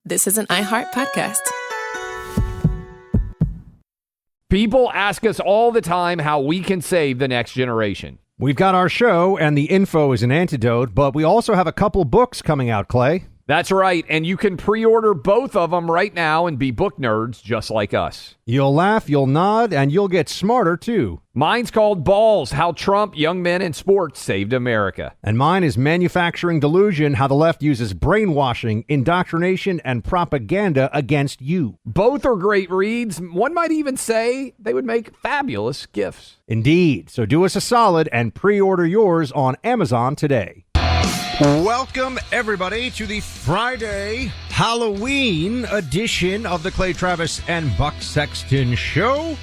this is an iHeart podcast. People ask us all the time how we can save the next generation. We've got our show, and the info is an antidote, but we also have a couple books coming out, Clay. That's right, and you can pre-order both of them right now and be book nerds just like us. You'll laugh, you'll nod, and you'll get smarter, too. Mine's called Balls, How Trump, Young Men, and Sports Saved America. And mine is Manufacturing Delusion, How the Left Uses Brainwashing, Indoctrination, and Propaganda Against You. Both are great reads. One might even say they would make fabulous gifts. Indeed. So do us a solid and pre-order yours on Amazon today. Welcome, everybody, to the Friday Halloween edition of the Clay, Travis, and Buck Sexton Show.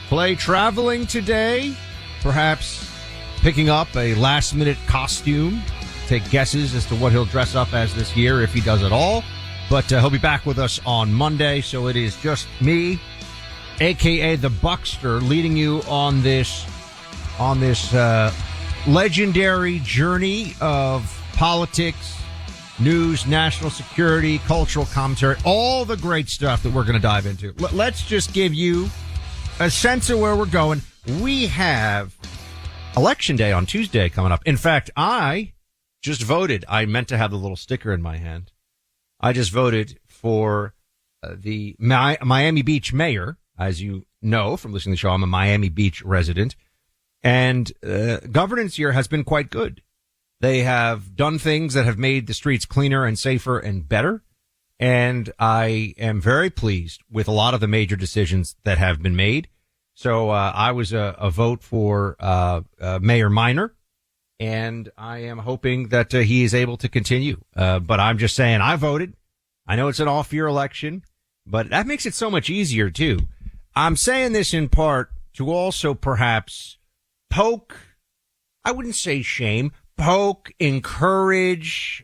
Clay traveling today, perhaps picking up a last-minute costume. Take guesses as to what he'll dress up as this year, if he does at all. But he'll be back with us on Monday, so it is just me, a.k.a. the Buckster, leading you on this legendary journey of politics, news, national security, cultural commentary, all the great stuff that we're going to dive into. Let's just give you a sense of where we're going. We have Election Day on Tuesday coming up. In fact, I just voted. I meant to have the little sticker in my hand. I just voted for the Miami Beach mayor. As you know from listening to the show, I'm a Miami Beach resident. And governance here has been quite good. They have done things that have made the streets cleaner and safer and better. And I am very pleased with a lot of the major decisions that have been made. So I was a vote for Mayor Minor, and I am hoping that he is able to continue. But I'm just saying I voted. I know it's an off-year election, but that makes it so much easier, too. I'm saying this in part to also perhaps poke, I wouldn't say shame, poke, encourage,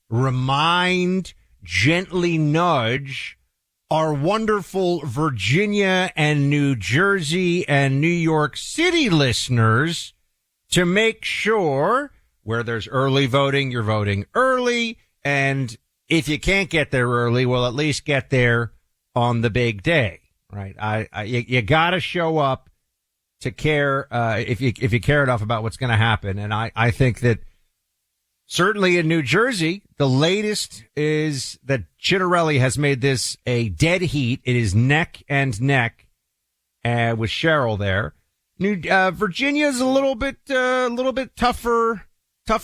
remind, gently nudge our wonderful Virginia and New Jersey and New York City listeners to make sure where there's early voting, you're voting early. And if you can't get there early, well, at least get there on the big day, right? You got to show up to care, if you care enough about what's going to happen. And I think that certainly in New Jersey, the latest is that Chitterelli has made this a dead heat. It is neck and neck, with Cheryl there. Virginia's a little bit tougher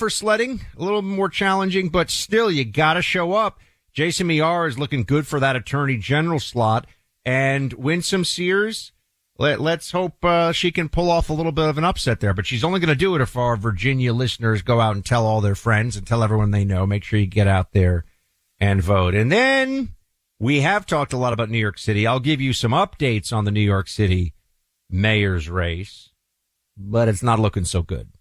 sledding, a little more challenging, but still you got to show up. Jason Miar is looking good for that attorney general slot, and Winsome Sears, let's hope she can pull off a little bit of an upset there, but she's only going to do it if our Virginia listeners go out and tell all their friends and tell everyone they know. Make sure you get out there and vote. And then we have talked a lot about New York City. I'll give you some updates on the New York City mayor's race, but it's not looking so good.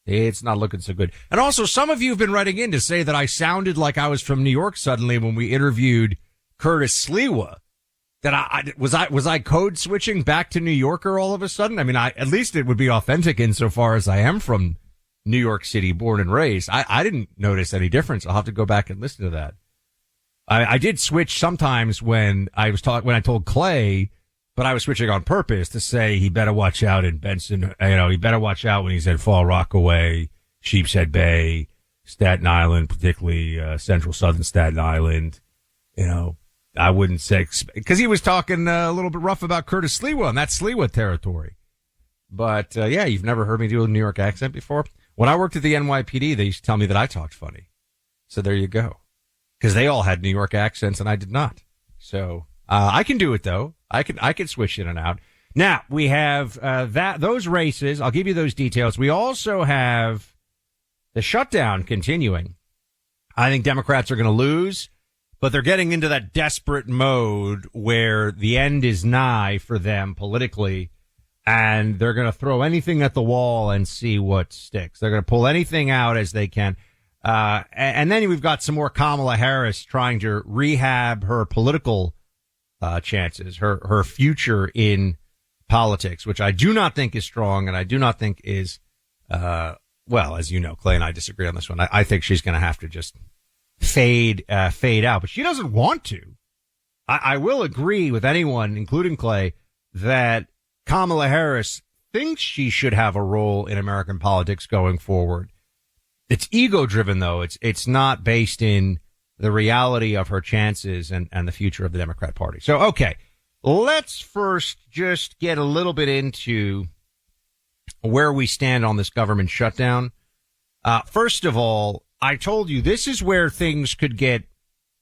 It's not looking so good. And also, some of you have been writing in to say that I sounded like I was from New York suddenly when we interviewed Curtis Sliwa. That I was code switching back to New Yorker all of a sudden? I mean, at least it would be authentic insofar as I am from New York City, born and raised. I didn't notice any difference. I'll have to go back and listen to that. I did switch sometimes when I told Clay, but I was switching on purpose to say he better watch out in Benson. He better watch out when he said Fall Rockaway, Sheepshead Bay, Staten Island, particularly Central Southern Staten Island. I wouldn't say, because he was talking a little bit rough about Curtis Sliwa, and that's Sliwa territory. But, yeah, you've never heard me do a New York accent before? When I worked at the NYPD, they used to tell me that I talked funny. So there you go. Because they all had New York accents, and I did not. So, I can do it, though. I can switch in and out. Now, we have, those races. I'll give you those details. We also have the shutdown continuing. I think Democrats are going to lose. But they're getting into that desperate mode where the end is nigh for them politically, and they're going to throw anything at the wall and see what sticks. They're going to pull anything out as they can. And then we've got some more Kamala Harris trying to rehab her political chances, her future in politics, which I do not think is strong, and I do not think is, well, as you know, Clay and I disagree on this one. I think she's going to have to just fade out. But she doesn't want to. I will agree with anyone, including Clay, that Kamala Harris thinks she should have a role in American politics going forward. It's ego-driven, though. It's not based in the reality of her chances and the future of the Democrat Party. So, okay, let's first just get a little bit into where we stand on this government shutdown. First of all, I told you this is where things could get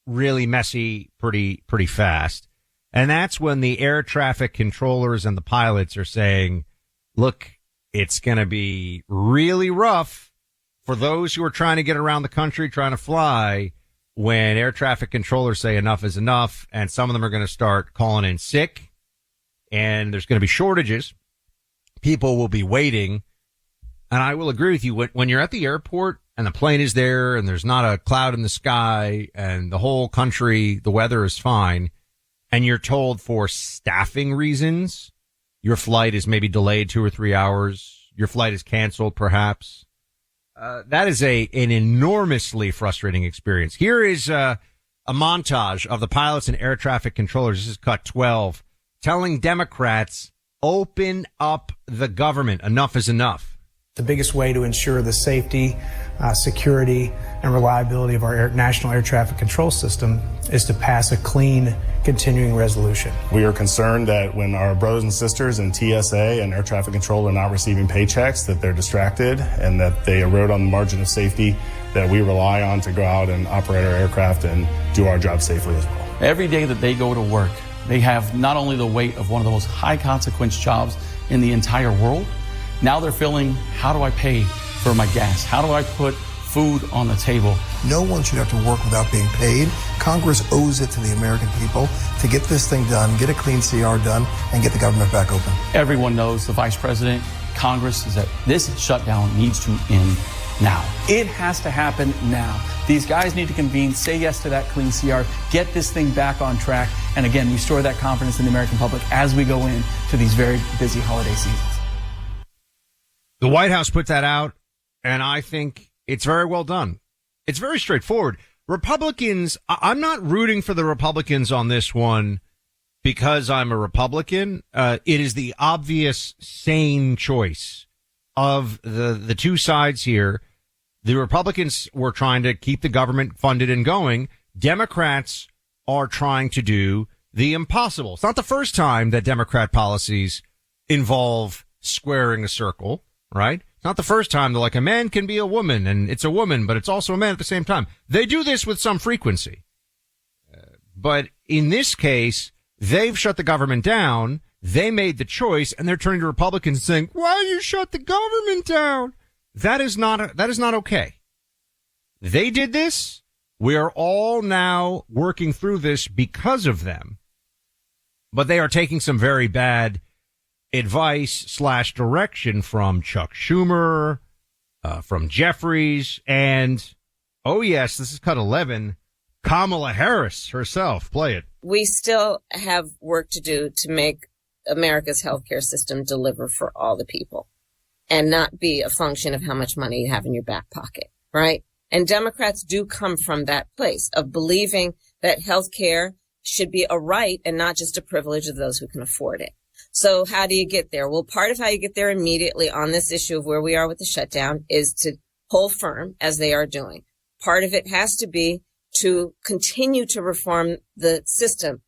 really messy pretty fast. And that's when the air traffic controllers and the pilots are saying, look, it's going to be really rough for those who are trying to get around the country, trying to fly, when air traffic controllers say enough is enough, and some of them are going to start calling in sick, and there's going to be shortages. People will be waiting. And I will agree with you. When you're at the airport and the plane is there and there's not a cloud in the sky and the whole country, the weather is fine, and you're told for staffing reasons, your flight is maybe delayed 2 or 3 hours, your flight is canceled perhaps, that is an enormously frustrating experience. Here is a montage of the pilots and air traffic controllers. This is cut 12, telling Democrats, open up the government. Enough is enough. The biggest way to ensure the safety, security, and reliability of our national air traffic control system is to pass a clean, continuing resolution. We are concerned that when our brothers and sisters in TSA and air traffic control are not receiving paychecks, that they're distracted and that they erode on the margin of safety that we rely on to go out and operate our aircraft and do our job safely as well. Every day that they go to work, they have not only the weight of one of the most high consequence jobs in the entire world, now they're feeling, how do I pay for my gas? How do I put food on the table? No one should have to work without being paid. Congress owes it to the American people to get this thing done, get a clean CR done, and get the government back open. Everyone knows, the Vice President, Congress, is that this shutdown needs to end now. It has to happen now. These guys need to convene, say yes to that clean CR, get this thing back on track, and again, restore that confidence in the American public as we go into these very busy holiday seasons. The White House put that out, and I think it's very well done. It's very straightforward. Republicans, I'm not rooting for the Republicans on this one because I'm a Republican. It is the obvious, sane choice of the two sides here. The Republicans were trying to keep the government funded and going. Democrats are trying to do the impossible. It's not the first time that Democrat policies involve squaring a circle. Right? It's not the first time they're like, a man can be a woman and it's a woman, but it's also a man at the same time. They do this with some frequency. But in this case, they've shut the government down. They made the choice and they're turning to Republicans and saying, why you shut the government down? That is not okay. They did this. We are all now working through this because of them, but they are taking some very bad advice/direction from Chuck Schumer, from Jeffries, and, oh yes, this is cut 11, Kamala Harris herself. Play it. We still have work to do to make America's healthcare system deliver for all the people and not be a function of how much money you have in your back pocket, right? And Democrats do come from that place of believing that healthcare should be a right and not just a privilege of those who can afford it. So how do you get there? Well, part of how you get there immediately on this issue of where we are with the shutdown is to hold firm, as they are doing. Part of it has to be to continue to reform the system.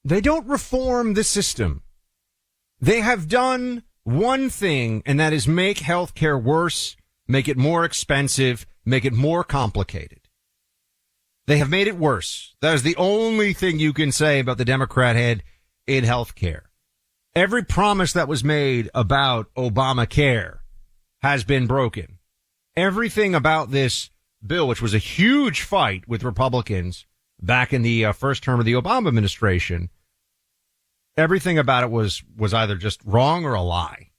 They don't reform the system. They have done one thing, and that is make healthcare worse, make it more expensive, make it more complicated. They have made it worse. That is the only thing you can say about the Democrat head in healthcare. Every promise that was made about Obamacare has been broken. Everything about this bill, which was a huge fight with Republicans back in the first term of the Obama administration, everything about it was either just wrong or a lie.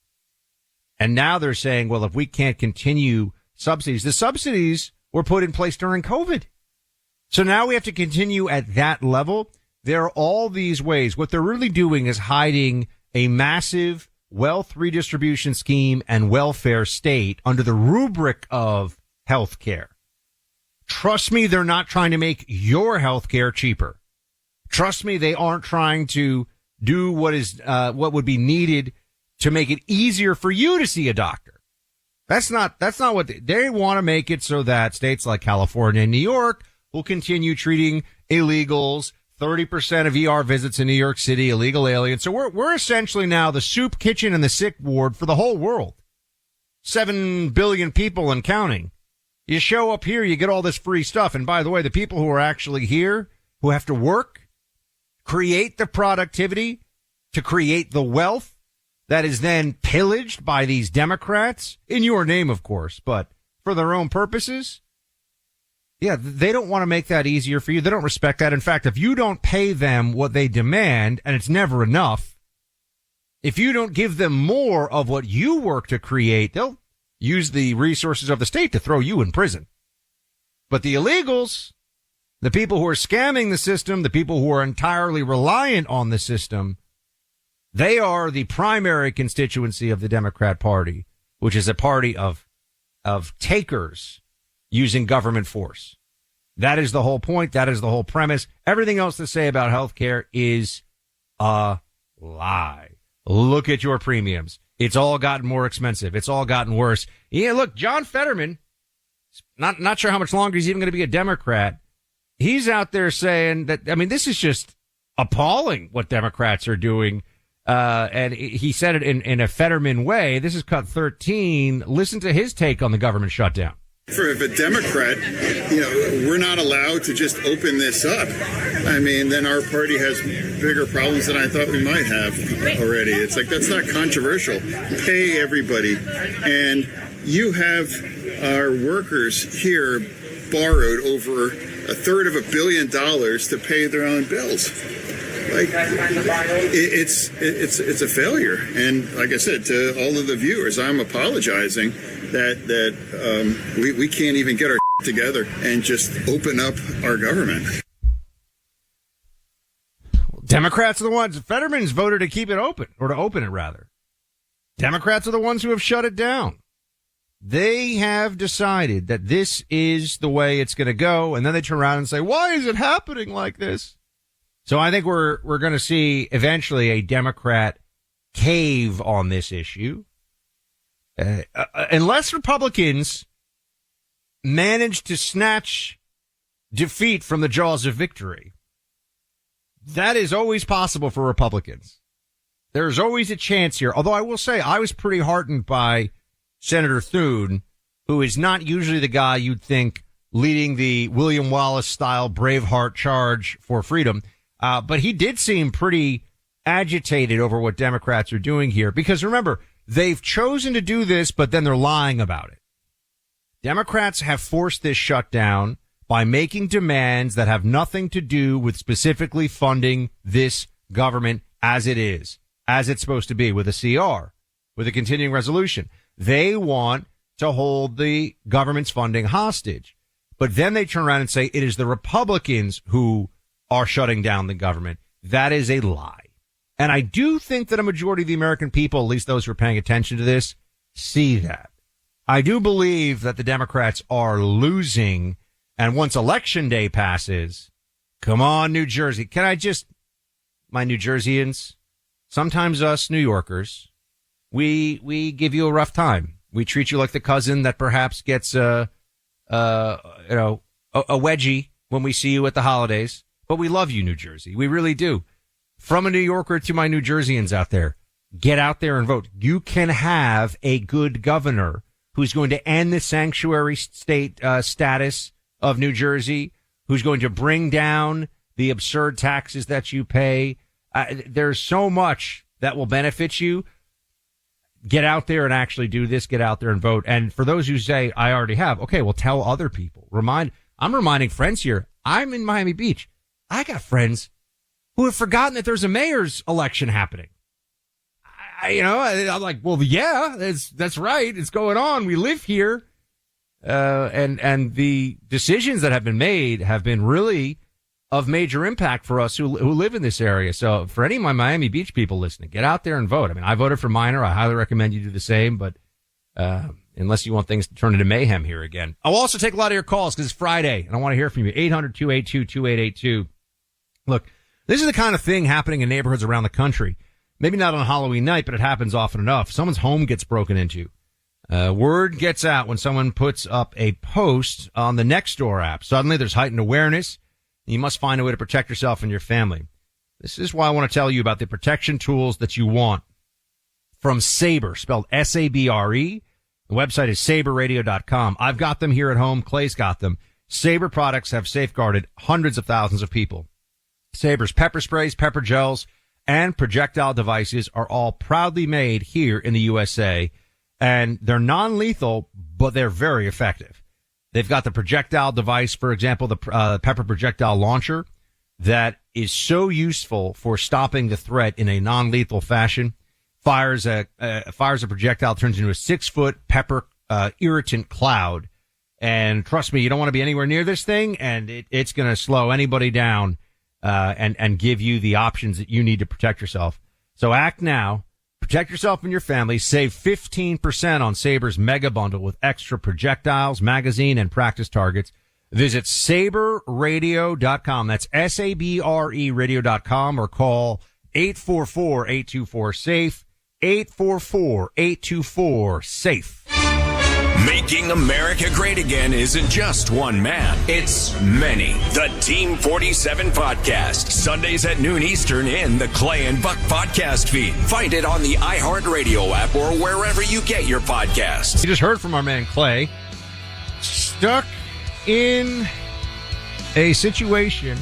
And now they're saying, well, if we can't continue subsidies, the subsidies were put in place during COVID. So now we have to continue at that level. There are all these ways. What they're really doing is hiding a massive wealth redistribution scheme and welfare state under the rubric of health care. Trust me, they're not trying to make your health care cheaper. Trust me, they aren't trying to do what would be needed to make it easier for you to see a doctor. That's not what they want to make it so that states like California and New York will continue treating illegals, 30% of ER visits in New York City, illegal aliens. So we're essentially now the soup kitchen and the sick ward for the whole world. 7 billion people and counting. You show up here, you get all this free stuff. And by the way, the people who are actually here, who have to work, create the productivity to create the wealth that is then pillaged by these Democrats, in your name, of course, but for their own purposes. Yeah, they don't want to make that easier for you. They don't respect that. In fact, if you don't pay them what they demand, and it's never enough, if you don't give them more of what you work to create, they'll use the resources of the state to throw you in prison. But the illegals, the people who are scamming the system, the people who are entirely reliant on the system, they are the primary constituency of the Democrat Party, which is a party of takers using government force. That is the whole point. That is the whole premise. Everything else to say about healthcare is a lie. Look at your premiums. It's all gotten more expensive. It's all gotten worse. Yeah, look, John Fetterman, not sure how much longer he's even going to be a Democrat. He's out there saying that, I mean, this is just appalling what Democrats are doing. And he said it in a Fetterman way. This is cut 13. Listen to his take on the government shutdown. If a Democrat, we're not allowed to just open this up. I mean, then our party has bigger problems than I thought we might have already. It's like, that's not controversial. Pay everybody. And you have our workers here borrowed over $350 million to pay their own bills. Like, it's a failure. And like I said, to all of the viewers, I'm apologizing that we can't even get our together and just open up our government. Democrats are the ones. Fetterman's voted to keep it open, or to open it rather. Democrats are the ones who have shut it down. They have decided that this is the way it's going to go, and then they turn around and say, why is it happening like this? So I think we're going to see eventually a Democrat cave on this issue. Unless Republicans manage to snatch defeat from the jaws of victory. That is always possible for Republicans. There's always a chance here. Although I will say I was pretty heartened by Senator Thune, who is not usually the guy you'd think leading the William Wallace-style Braveheart charge for freedom. But he did seem pretty agitated over what Democrats are doing here. Because remember, they've chosen to do this, but then they're lying about it. Democrats have forced this shutdown by making demands that have nothing to do with specifically funding this government as it is, as it's supposed to be, with a CR, with a continuing resolution. They want to hold the government's funding hostage. But then they turn around and say it is the Republicans who are shutting down the government. That is a lie. And I do think that a majority of the American people, at least those who are paying attention to this, see that. I do believe that the Democrats are losing. And once Election Day passes, come on, New Jersey. Can I just, my New Jerseyans, sometimes us New Yorkers, we give you a rough time. We treat you like the cousin that perhaps gets a wedgie when we see you at the holidays. But we love you, New Jersey. We really do. From a New Yorker to my New Jerseyans out there, get out there and vote. You can have a good governor who's going to end the sanctuary state status of New Jersey, who's going to bring down the absurd taxes that you pay. There's so much that will benefit you. Get out there and actually do this. Get out there and vote. And for those who say, I already have, okay, well, tell other people. I'm reminding friends here. I'm in Miami Beach. I got friends who have forgotten that there's a mayor's election happening. I'm like, well, yeah, that's right. It's going on. We live here. And the decisions that have been made have been really of major impact for us who live in this area. So for any of my Miami Beach people listening, get out there and vote. I mean, I voted for Minor. I highly recommend you do the same, but, unless you want things to turn into mayhem here again. I'll also take a lot of your calls because it's Friday, and I want to hear from you. 800-282-2882. Look, this is the kind of thing happening in neighborhoods around the country. Maybe not on Halloween night, but it happens often enough. Someone's home gets broken into. Word gets out when someone puts up a post on the Nextdoor app. Suddenly there's heightened awareness. You must find a way to protect yourself and your family. This is why I want to tell you about the protection tools that you want from Sabre, spelled S-A-B-R-E. The website is sabreradio.com. I've got them here at home. Clay's got them. Sabre products have safeguarded hundreds of thousands of people. Sabre's pepper sprays, pepper gels, and projectile devices are all proudly made here in the USA. And they're non-lethal, but they're very effective. They've got the projectile device, for example, the pepper projectile launcher, that is so useful for stopping the threat in a non-lethal fashion. Fires a projectile, turns into a 6-foot pepper irritant cloud. And trust me, you don't want to be anywhere near this thing, and it's going to slow anybody down and give you the options that you need to protect yourself. So act now. Protect yourself and your family. Save 15% on Sabre's mega bundle with extra projectiles, magazine, and practice targets. Visit sabreradio.com. That's S-A-B-R-E radio.com, or call 844-824-SAFE, 844-824-SAFE. Making America great again isn't just one man. It's many. The Team 47 Podcast. Sundays at noon Eastern in the Clay and Buck podcast feed. Find it on the iHeartRadio app or wherever you get your podcasts. You just heard from our man Clay. Stuck in a situation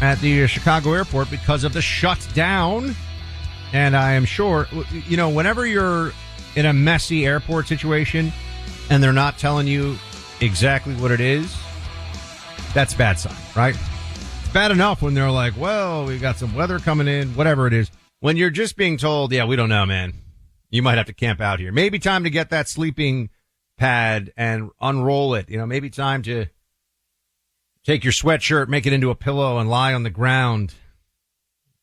at the Chicago airport because of the shutdown. And I am sure, whenever you're in a messy airport situation and they're not telling you exactly what it is, that's a bad sign, right? It's bad enough when they're like, well, we've got some weather coming in, whatever it is. When you're just being told, yeah, we don't know, man, you might have to camp out here. Maybe time to get that sleeping pad and unroll it. Maybe time to take your sweatshirt, make it into a pillow, and lie on the ground.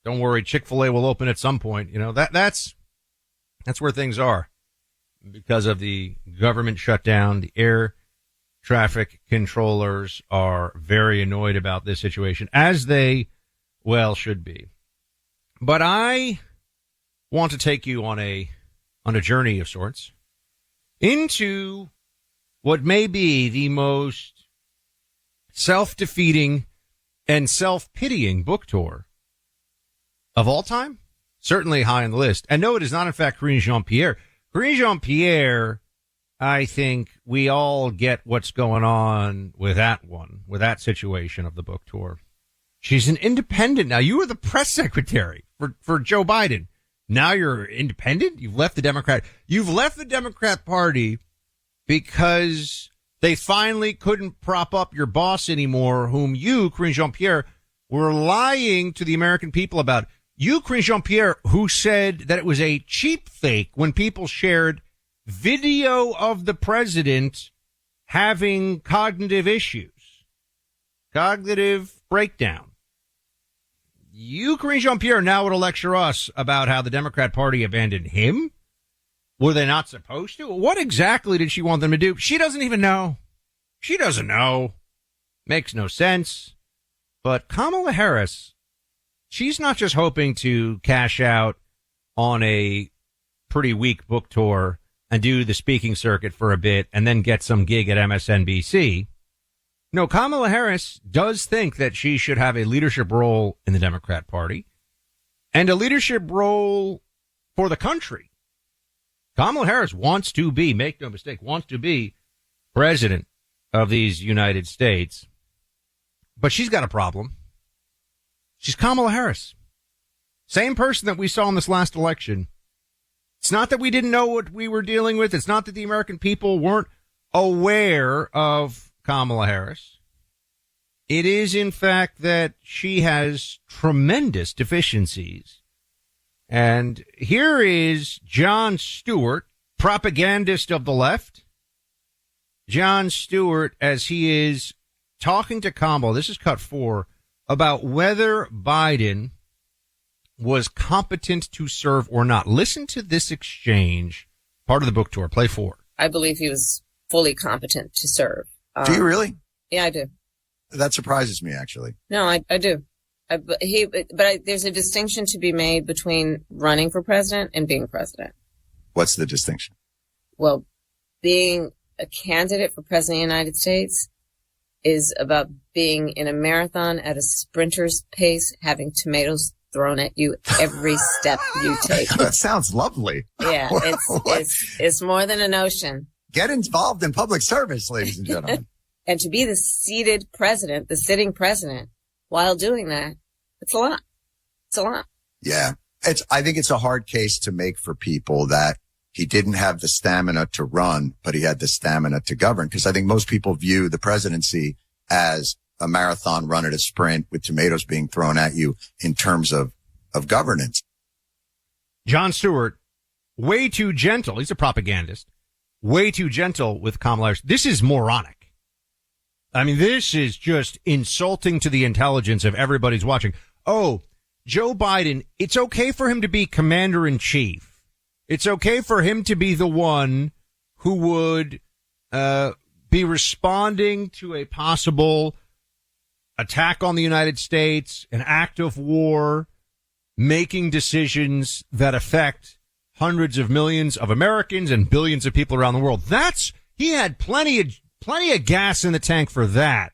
Don't worry, Chick-fil-A will open at some point. That's where things are. Because of the government shutdown, the air traffic controllers are very annoyed about this situation, as they well should be. But I want to take you on a journey of sorts into what may be the most self-defeating and self-pitying book tour of all time. Certainly high on the list. And no, it is not, in fact, Karine Jean-Pierre. Karine Jean-Pierre, I think we all get what's going on with that situation of the book tour. She's an independent now. You were the press secretary for Joe Biden. Now you're independent? You've left the Democrat Party because they finally couldn't prop up your boss anymore, whom you, Karine Jean-Pierre, were lying to the American people about. You, Karine Jean-Pierre, who said that it was a cheap fake when people shared video of the president having cognitive issues, cognitive breakdown. You, Karine Jean-Pierre, now would lecture us about how the Democrat Party abandoned him? Were they not supposed to? What exactly did she want them to do? She doesn't even know. She doesn't know. Makes no sense. But Kamala Harris, she's not just hoping to cash out on a pretty weak book tour and do the speaking circuit for a bit and then get some gig at MSNBC. No, Kamala Harris does think that she should have a leadership role in the Democrat Party and a leadership role for the country. Kamala Harris wants to be, make no mistake, wants to be president of these United States. But she's got a problem. She's Kamala Harris. Same person that we saw in this last election. It's not that we didn't know what we were dealing with. It's not that the American people weren't aware of Kamala Harris. It is, in fact, that she has tremendous deficiencies. And here is Jon Stewart, propagandist of the left. Jon Stewart, as he is talking to Kamala, this is cut 4, about whether Biden was competent to serve or not. Listen to this exchange, part of the book tour, play 4. I believe he was fully competent to serve. Do you really? Yeah, I do. That surprises me, actually. No, I do. There's a distinction to be made between running for president and being president. What's the distinction? Well, being a candidate for president of the United States is about being in a marathon at a sprinter's pace, having tomatoes thrown at you every step you take. That sounds lovely. Yeah, it's more than a notion. Get involved in public service, ladies and gentlemen. And to be the seated president, the sitting president, while doing that, it's a lot. It's a lot. Yeah. I think it's a hard case to make for people that he didn't have the stamina to run, but he had the stamina to govern. Because I think most people view the presidency as a marathon run at a sprint with tomatoes being thrown at you in terms of governance. Jon Stewart, way too gentle. He's a propagandist. Way too gentle with Kamala Harris. This is moronic. I mean, this is just insulting to the intelligence of everybody's watching. Oh, Joe Biden, it's okay for him to be commander in chief. It's okay for him to be the one who would be responding to a possible attack on the United States, an act of war, making decisions that affect hundreds of millions of Americans and billions of people around the world. He had plenty of gas in the tank for that.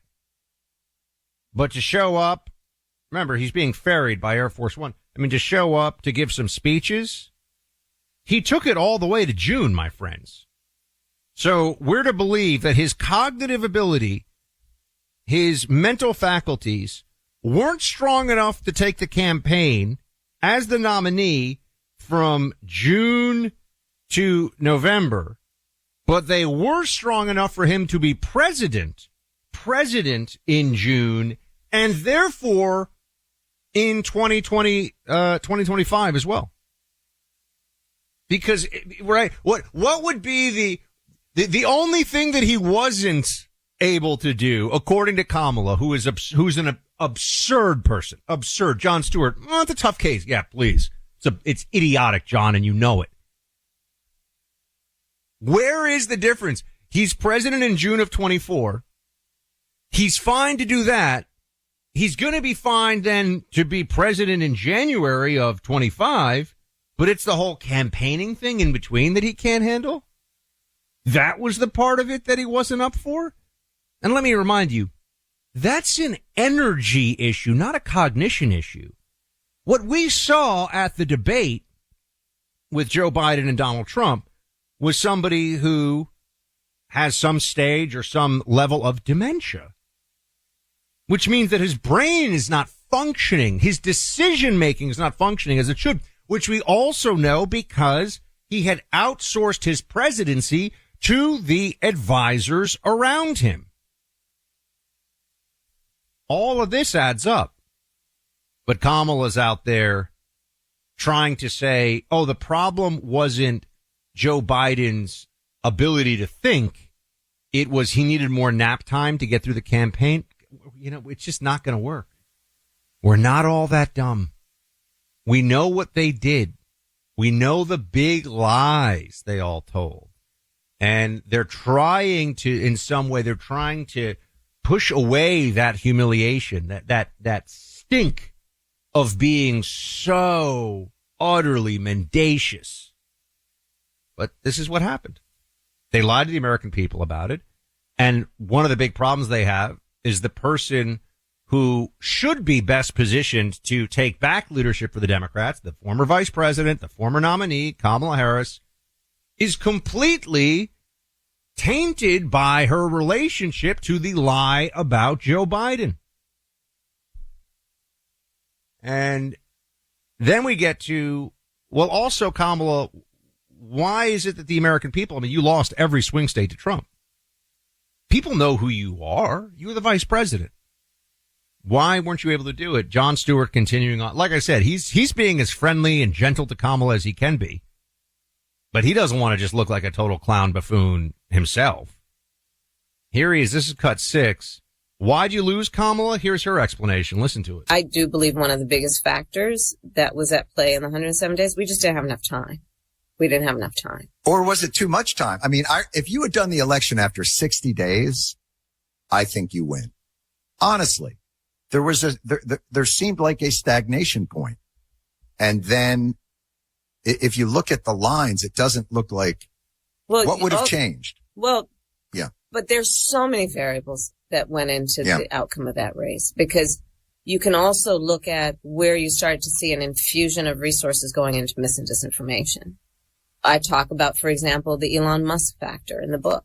But to show up, remember, he's being ferried by Air Force One. I mean, to show up to give some speeches, he took it all the way to June, my friends. So we're to believe that his cognitive ability, his mental faculties weren't strong enough to take the campaign as the nominee from June to November, but they were strong enough for him to be president in June, and therefore in 2025 as well. Because, right, what would be the only thing that he wasn't able to do, according to Kamala, who's an absurd person, Jon Stewart, well, it's a tough case. Yeah, please. It's idiotic, John, and you know it. Where is the difference? He's president in June of 24. He's fine to do that. He's going to be fine then to be president in January of 25, but it's the whole campaigning thing in between that he can't handle. That was the part of it that he wasn't up for. And let me remind you, that's an energy issue, not a cognition issue. What we saw at the debate with Joe Biden and Donald Trump was somebody who has some stage or some level of dementia, which means that his brain is not functioning. His decision making is not functioning as it should, which we also know because he had outsourced his presidency to the advisors around him. All of this adds up. But Kamala's out there trying to say, oh, the problem wasn't Joe Biden's ability to think. It was he needed more nap time to get through the campaign. You know, it's just not going to work. We're not all that dumb. We know what they did. We know the big lies they all told. And they're trying to, in some way, they're trying to push away that humiliation, that stink of being so utterly mendacious. But this is what happened. They lied to the American people about it. And one of the big problems they have is the person who should be best positioned to take back leadership for the Democrats, the former vice president, the former nominee, Kamala Harris, is completely tainted by her relationship to the lie about Joe Biden. And then we get to, well, also, Kamala, why is it that the American people, I mean, you lost every swing state to Trump. People know who you are. You were the vice president. Why weren't you able to do it? Jon Stewart continuing on. Like I said, he's being as friendly and gentle to Kamala as he can be. But he doesn't want to just look like a total clown buffoon himself. Here he is. This is cut 6. Why'd you lose, Kamala? Here's her explanation. Listen to it. I do believe one of the biggest factors that was at play in the 107 days, we just didn't have enough time. We didn't have enough time. Or was it too much time? I mean, if you had done the election after 60 days, I think you win. Honestly, there seemed like a stagnation point. And then if you look at the lines, it doesn't look like what would have changed. Well, yeah, but there's so many variables that went into the outcome of that race, because you can also look at where you started to see an infusion of resources going into mis and disinformation. I talk about, for example, the Elon Musk factor in the book.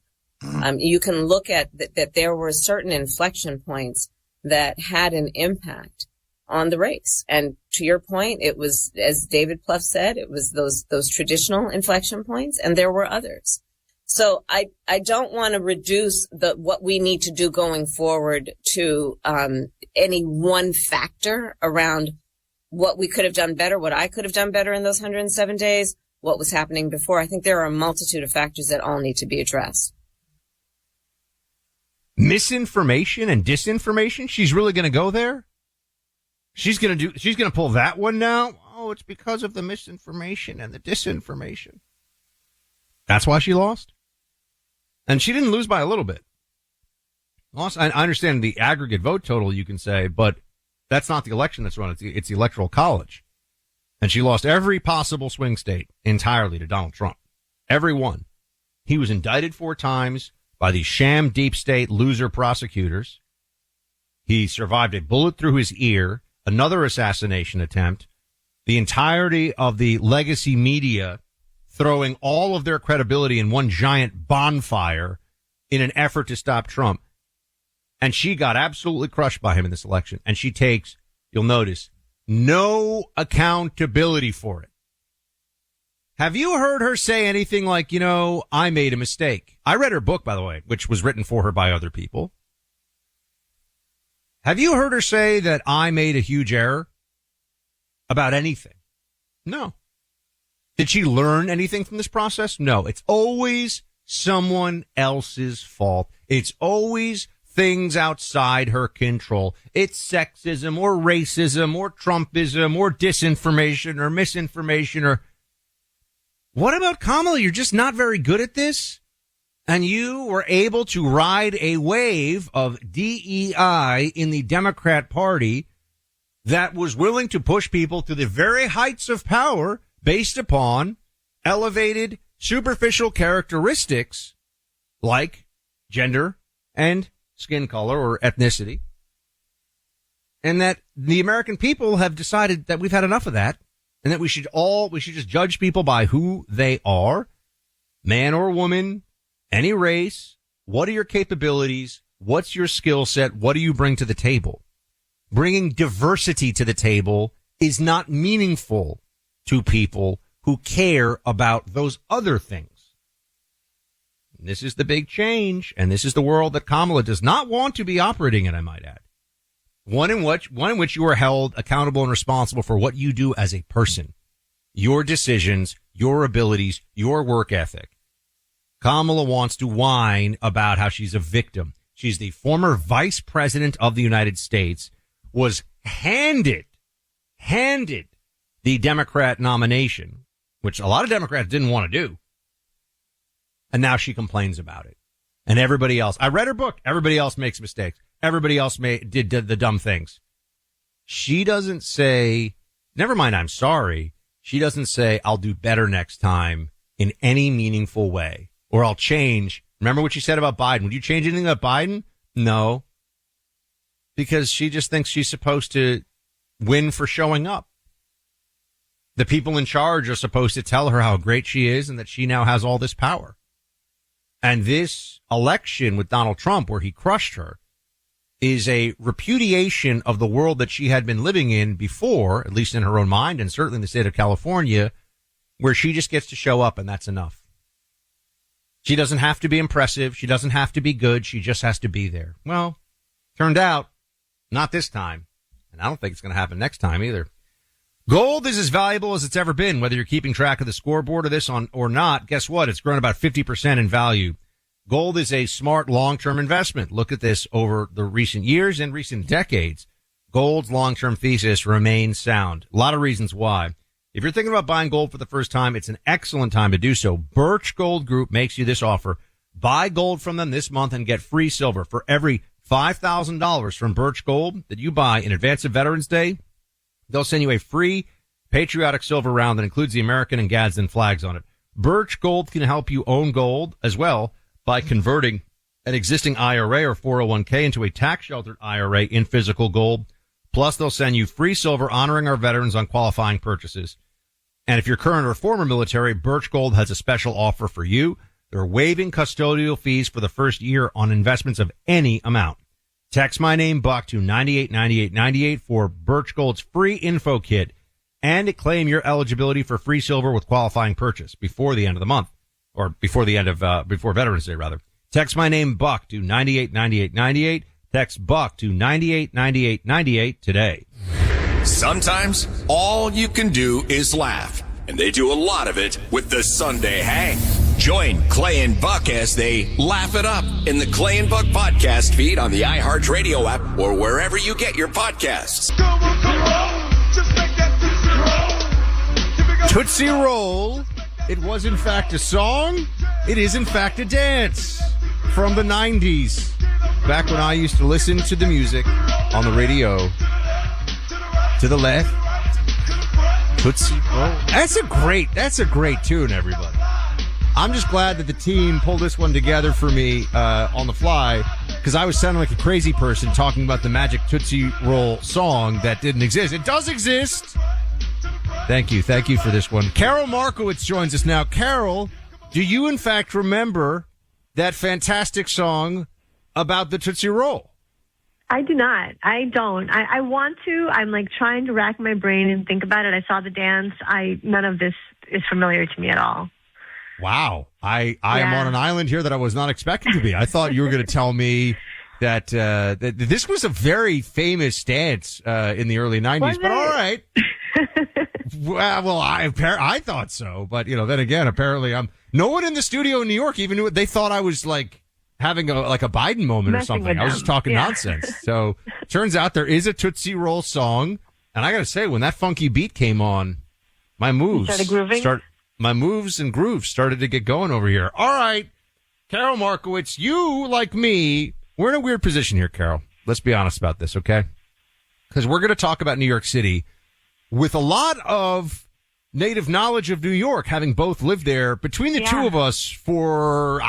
You can look at that there were certain inflection points that had an impact on the race. And to your point, it was, as David Plouffe said, it was those traditional inflection points, and there were others. So I don't want to reduce what we need to do going forward to any one factor around what we could have done better, what I could have done better in those 107 days, what was happening before. I think there are a multitude of factors that all need to be addressed. Misinformation and disinformation? She's really going to go there? She's going to pull that one now? Oh, it's because of the misinformation and the disinformation. That's why she lost? And she didn't lose by a little bit. Lost. I understand the aggregate vote total, you can say, but that's not the election that's run. It's the Electoral College. And she lost every possible swing state entirely to Donald Trump. Every one. He was indicted 4 times by the sham deep state loser prosecutors. He survived a bullet through his ear, another assassination attempt, the entirety of the legacy media throwing all of their credibility in one giant bonfire in an effort to stop Trump. And she got absolutely crushed by him in this election. And she takes, you'll notice, no accountability for it. Have you heard her say anything like, I made a mistake? I read her book, by the way, which was written for her by other people. Have you heard her say that I made a huge error about anything? No. Did she learn anything from this process? No. It's always someone else's fault. It's always things outside her control. It's sexism or racism or Trumpism or disinformation or misinformation or... What about Kamala? You're just not very good at this. And you were able to ride a wave of DEI in the Democrat Party that was willing to push people to the very heights of power based upon elevated, superficial characteristics like gender and skin color or ethnicity. And that the American people have decided that we've had enough of that. And that we should just judge people by who they are, man or woman, any race. What are your capabilities? What's your skill set? What do you bring to the table? Bringing diversity to the table is not meaningful to people who care about those other things. And this is the big change, and this is the world that Kamala does not want to be operating in, I might add. One in which you are held accountable and responsible for what you do as a person, your decisions, your abilities, your work ethic. Kamala wants to whine about how she's a victim. She's the former vice president of the United States, was handed the Democrat nomination, which a lot of Democrats didn't want to do. And now she complains about it. And everybody else, I read her book, everybody else makes mistakes. Everybody else did the dumb things. She doesn't say, never mind, I'm sorry. She doesn't say, I'll do better next time in any meaningful way, or I'll change. Remember what she said about Biden? Would you change anything about Biden? No. Because she just thinks she's supposed to win for showing up. The people in charge are supposed to tell her how great she is and that she now has all this power. And this election with Donald Trump, where he crushed her, is a repudiation of the world that she had been living in before, at least in her own mind, and certainly in the state of California, where she just gets to show up and that's enough. She doesn't have to be impressive. She doesn't have to be good. She just has to be there. Well, turned out, not this time. And I don't think it's going to happen next time either. Gold is as valuable as it's ever been, whether you're keeping track of the scoreboard of this or not. Guess what? It's grown about 50% in value. Gold is a smart long-term investment. Look at this over the recent years and recent decades. Gold's long-term thesis remains sound. A lot of reasons why. If you're thinking about buying gold for the first time, it's an excellent time to do so. Birch Gold Group makes you this offer. Buy gold from them this month and get free silver. For every $5,000 from Birch Gold that you buy in advance of Veterans Day, they'll send you a free patriotic silver round that includes the American and Gadsden flags on it. Birch Gold can help you own gold as well by converting an existing IRA or 401k into a tax-sheltered IRA in physical gold. Plus, they'll send you free silver honoring our veterans on qualifying purchases. And if you're current or former military, Birch Gold has a special offer for you. They're waiving custodial fees for the first year on investments of any amount. Text my name, Buck, to 989898 for Birch Gold's free info kit and claim your eligibility for free silver with qualifying purchase before the end of the month, or before Veterans Day, rather. Text my name, Buck, to 989898. Text Buck to 989898 today. Sometimes all you can do is laugh, and they do a lot of it with the Sunday Hang. Join Clay and Buck as they laugh it up in the Clay and Buck podcast feed on the iHeartRadio app or wherever you get your podcasts. Tootsie Roll. It was in fact a song. It is in fact a dance from the 90s. Back when I used to listen to the music on the radio. To the left. Tootsie Roll. That's a great tune, everybody. I'm just glad that the team pulled this one together for me on the fly, because I was sounding like a crazy person talking about the magic Tootsie Roll song that didn't exist. It does exist. Thank you for this one. Carol Markowitz joins us now. Carol, do you in fact remember that fantastic song about the Tootsie Roll? I do not. I don't. I want to. I'm like trying to rack my brain and think about it. I saw the dance. None of this is familiar to me at all. Wow. I am on an island here that I was not expecting to be. I thought you were going to tell me that this was a very famous dance in the early 90s, but all right. Well, I thought so, but then again, apparently no one in the studio in New York even knew it. They thought I was like having a Biden moment or something. I was just talking nonsense. So turns out there is a Tootsie Roll song. And I got to say, when that funky beat came on, my moves and grooves started to get going over here. All right, Carol Markowitz, you, like me, we're in a weird position here, Carol. Let's be honest about this, okay? Because we're going to talk about New York City with a lot of native knowledge of New York, having both lived there between the two of us for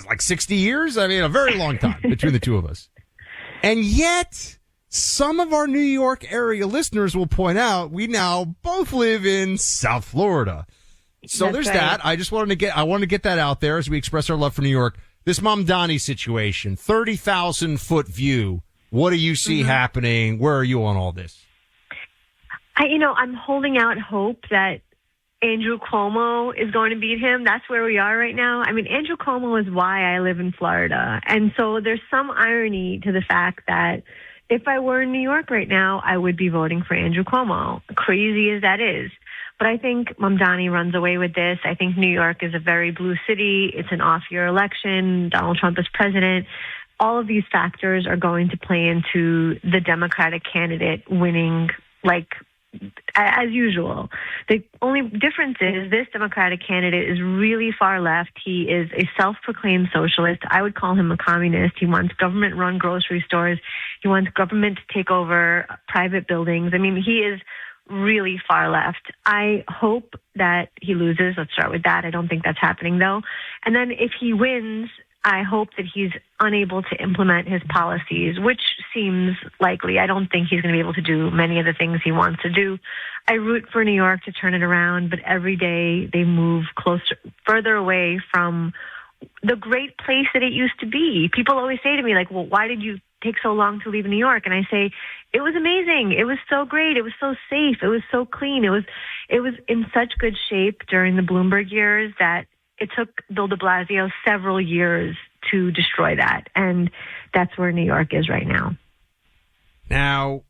like 60 years. I mean, a very long time between the two of us. And yet, some of our New York area listeners will point out we now both live in South Florida. So that's there's right. That. I wanted to get that out there as we express our love for New York. This Mamdani situation, 30,000 foot view. What do you see happening? Where are you on all this? I'm holding out hope that Andrew Cuomo is going to beat him. That's where we are right now. I mean, Andrew Cuomo is why I live in Florida. And so there's some irony to the fact that if I were in New York right now, I would be voting for Andrew Cuomo, crazy as that is. But I think Mamdani runs away with this. I think New York is a very blue city. It's an off-year election. Donald Trump is president. All of these factors are going to play into the Democratic candidate winning, as usual. The only difference is this Democratic candidate is really far left. He is a self-proclaimed socialist. I would call him a communist. He wants government-run grocery stores. He wants government to take over private buildings. I mean, he is really far left. I hope that he loses. Let's start with that. I don't think that's happening, though. And then if he wins, I hope that he's unable to implement his policies, which seems likely. I don't think he's going to be able to do many of the things he wants to do. I root for New York to turn it around, but every day they move further away from the great place that it used to be. People always say to me, well, why did you take so long to leave New York? And I say, it was amazing. It was so great. It was so safe. It was so clean. It was in such good shape during the Bloomberg years that it took Bill de Blasio several years to destroy that. And that's where New York is right now. Now,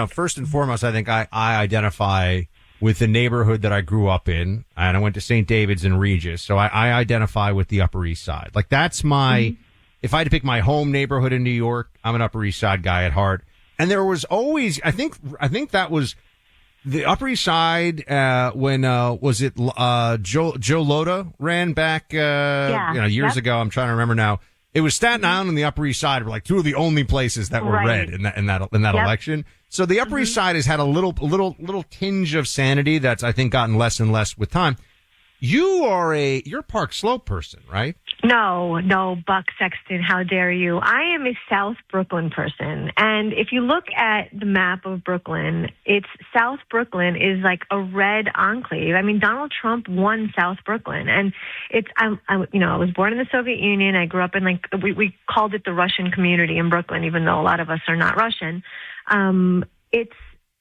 first and foremost, I think I identify with the neighborhood that I grew up in, and I went to St. David's and Regis. So I identify with the Upper East Side. That's my, if I had to pick my home neighborhood in New York, I'm an Upper East Side guy at heart. And there was always, I think that was the Upper East Side, when was it Joe Lota ran back years ago? I'm trying to remember now. It was Staten Island and the Upper East Side were like two of the only places that were red in that election. So the Upper East Side has had a little tinge of sanity that's, I think, gotten less and less with time. You're a Park Slope person, right? No, Buck Sexton, how dare you? I am a South Brooklyn person. And if you look at the map of Brooklyn, South Brooklyn is like a red enclave. I mean, Donald Trump won South Brooklyn. And I was born in the Soviet Union. I grew up in we called it the Russian community in Brooklyn, even though a lot of us are not Russian.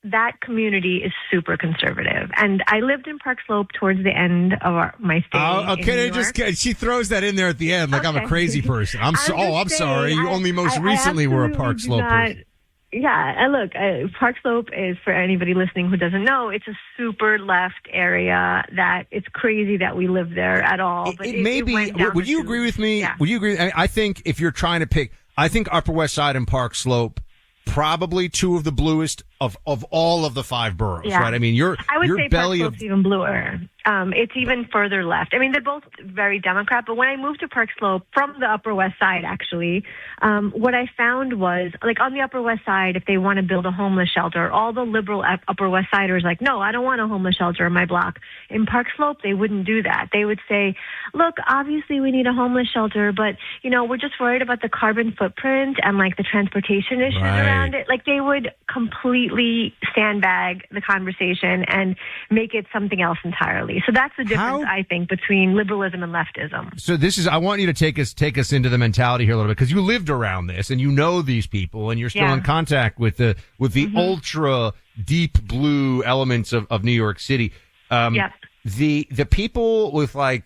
That community is super conservative. And I lived in Park Slope towards the end of my stay. She throws that in there at the end like I'm a crazy person. I'm sorry. You only most recently were a Park Slope person. Yeah, and look, Park Slope is, for anybody listening who doesn't know, it's a super left area that it's crazy that we live there at all. But it may be. Would you agree with me? Yeah. Would you agree? I think if you're trying to pick, I think Upper West Side and Park Slope, probably two of the bluest of all of the five boroughs, right? I mean, I would say Park Slope's even bluer. It's even further left. I mean, they're both very Democrat, but when I moved to Park Slope from the Upper West Side, actually, what I found was, like, on the Upper West Side, if they want to build a homeless shelter, all the liberal Upper West Siders like, no, I don't want a homeless shelter in my block. In Park Slope, they wouldn't do that. They would say, look, obviously we need a homeless shelter, but, we're just worried about the carbon footprint and, like, the transportation issues around it. Like, they would completely sandbag the conversation and make it something else entirely. So that's the difference, I think, between liberalism and leftism. So I want you to take us into the mentality here a little bit, because you lived around this and you know these people and you're still in contact with the ultra deep blue elements of New York City. The people with $3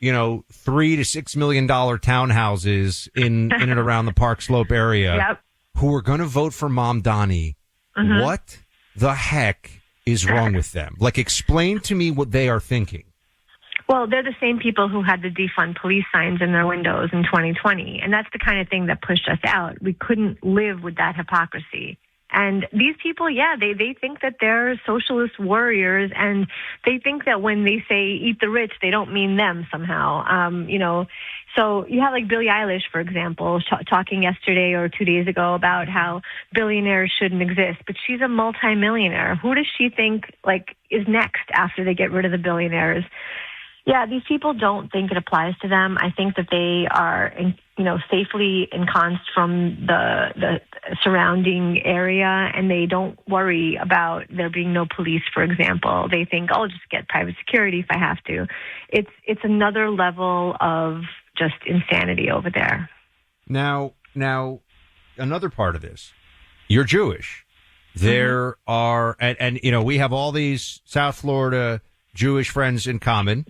to $6 million townhouses in and around the Park Slope area who are going to vote for Mom Donnie. What the heck is wrong with them? Like, explain to me what they are thinking. Well, they're the same people who had the defund police signs in their windows in 2020. And that's the kind of thing that pushed us out. We couldn't live with that hypocrisy. And these people, they think that they're socialist warriors, and they think that when they say eat the rich, they don't mean them somehow. So you have like Billie Eilish, for example, talking yesterday or 2 days ago about how billionaires shouldn't exist, but she's a multimillionaire. Who does she think is next after they get rid of the billionaires? Yeah, these people don't think it applies to them. I think that they are, safely ensconced from the surrounding area, and they don't worry about there being no police, for example. They think, I'll just get private security if I have to. It's another level of just insanity over there. Now, another part of this, you're Jewish. There are, and we have all these South Florida Jewish friends in common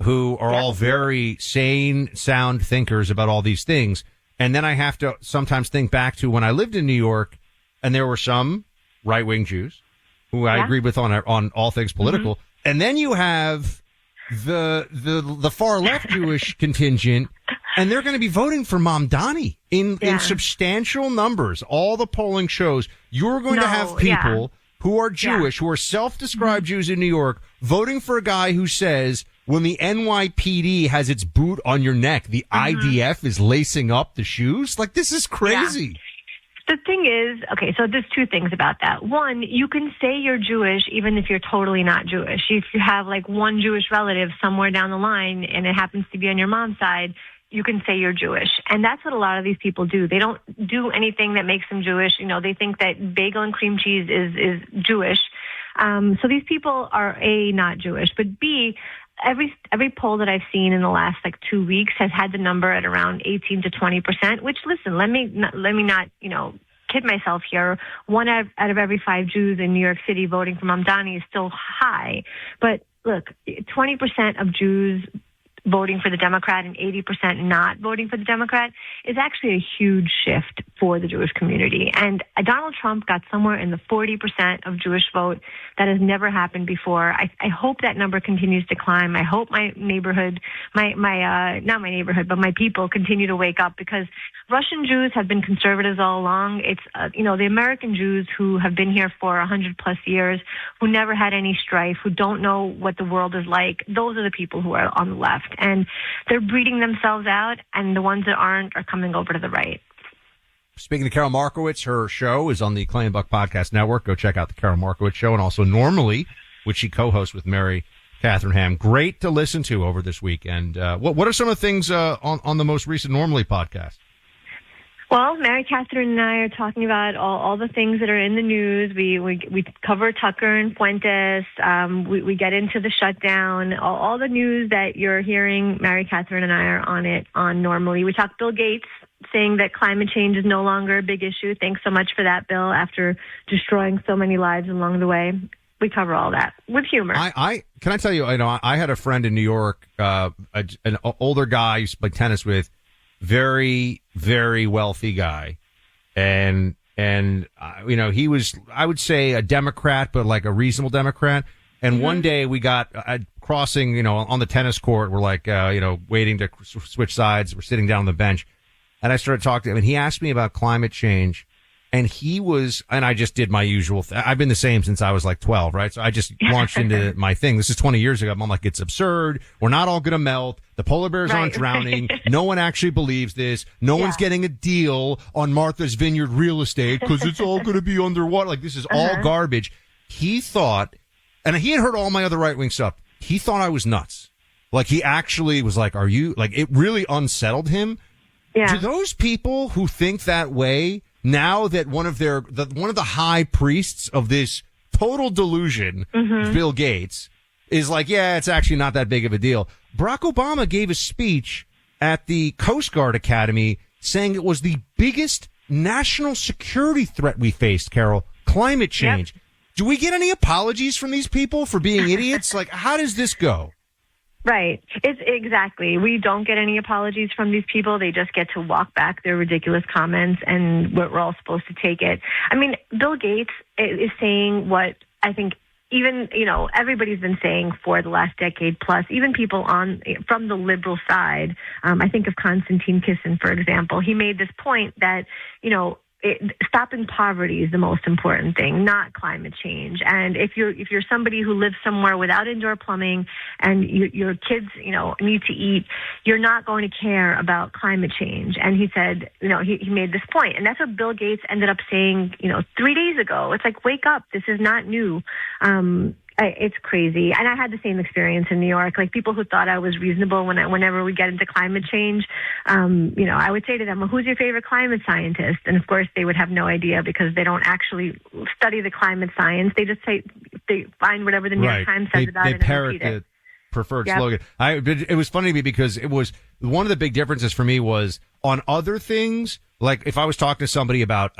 who are all very sane, sound thinkers about all these things. And then I have to sometimes think back to when I lived in New York, and there were some right-wing Jews who I agreed with on all things political. And then you have the far left Jewish contingent, and they're going to be voting for Mom Donnie in substantial numbers. All the polling shows you're going to have people who are Jewish, who are self-described Jews in New York, voting for a guy who says, when the NYPD has its boot on your neck, the IDF is lacing up the shoes? Like, this is crazy. The thing is, okay, so there's two things about that. One, you can say you're Jewish even if you're totally not Jewish. If you have one Jewish relative somewhere down the line and it happens to be on your mom's side, you can say you're Jewish. And that's what a lot of these people do. They don't do anything that makes them Jewish. They think that bagel and cream cheese is Jewish. So these people are A, not Jewish, but B, every poll that I've seen in the last 2 weeks has had the number at around 18 to 20%, which, listen, let me not, kid myself here. 1 out of every 5 Jews in New York City voting for Mom Donnie is still high. But look, 20% of Jews voting for the Democrat and 80% not voting for the Democrat is actually a huge shift for the Jewish community. And Donald Trump got somewhere in the 40% of Jewish vote. That has never happened before. I hope that number continues to climb. I hope my neighborhood, not my neighborhood, but my people continue to wake up, because Russian Jews have been conservatives all along. It's, the American Jews who have been here for 100 plus years, who never had any strife, who don't know what the world is like. Those are the people who are on the left. And they're breeding themselves out, and the ones that aren't are coming over to the right. Speaking to Carol Markowitz, her show is on the Clay and Buck Podcast Network. Go check out the Carol Markowitz Show, and also Normally, which she co-hosts with Mary Catherine Ham. Great to listen to over this week. And what are some of the things on the most recent Normally podcast? Well, Mary Catherine and I are talking about all the things that are in the news. We cover Tucker and Fuentes. We get into the shutdown. All the news that you're hearing, Mary Catherine and I are on it on Normally. We talk Bill Gates, saying that climate change is no longer a big issue. Thanks so much for that, Bill, after destroying so many lives along the way. We cover all that with humor. Can I tell you, I had a friend in New York, an older guy I used to play tennis with, very, very wealthy guy. And he was, I would say, a Democrat, but like a reasonable Democrat. And one day we got crossing, on the tennis court. We're like, waiting to switch sides. We're sitting down on the bench. And I started talking to him, and he asked me about climate change. And I just did my usual thing. I've been the same since I was like 12, right? So I just launched into my thing. This is 20 years ago. I'm like, it's absurd. We're not all going to melt. The polar bears aren't drowning. No one actually believes this. No one's getting a deal on Martha's Vineyard real estate because it's all going to be underwater. Like, this is all garbage. He thought, and he had heard all my other right-wing stuff. He thought I was nuts. Like, he actually was like, are you, like, it really unsettled him. Yeah. Do those people who think that way, now that one of the high priests of this total delusion, Bill Gates, is like, yeah, it's actually not that big of a deal. Barack Obama gave a speech at the Coast Guard Academy saying it was the biggest national security threat we faced, Carol, climate change. Yep. Do we get any apologies from these people for being idiots? Like, how does this go? Right. It's exactly. We don't get any apologies from these people. They just get to walk back their ridiculous comments, and we're all supposed to take it. I mean, Bill Gates is saying what I think even, everybody's been saying for the last decade plus, even people from the liberal side. I think of Konstantin Kisin, for example. He made this point that, stopping poverty is the most important thing, not climate change. And if you're somebody who lives somewhere without indoor plumbing and your kids, need to eat, you're not going to care about climate change. And he said, he made this point. And that's what Bill Gates ended up saying, 3 days ago. It's like, wake up. This is not new. It's crazy. And I had the same experience in New York. Like, people who thought I was reasonable whenever we get into climate change, I would say to them, well, who's your favorite climate scientist? And of course, they would have no idea because they don't actually study the climate science. They just say, they find whatever the New York Times says about it and repeat it. Preferred slogan. It was funny to me because it was one of the big differences for me was on other things. Like, if I was talking to somebody about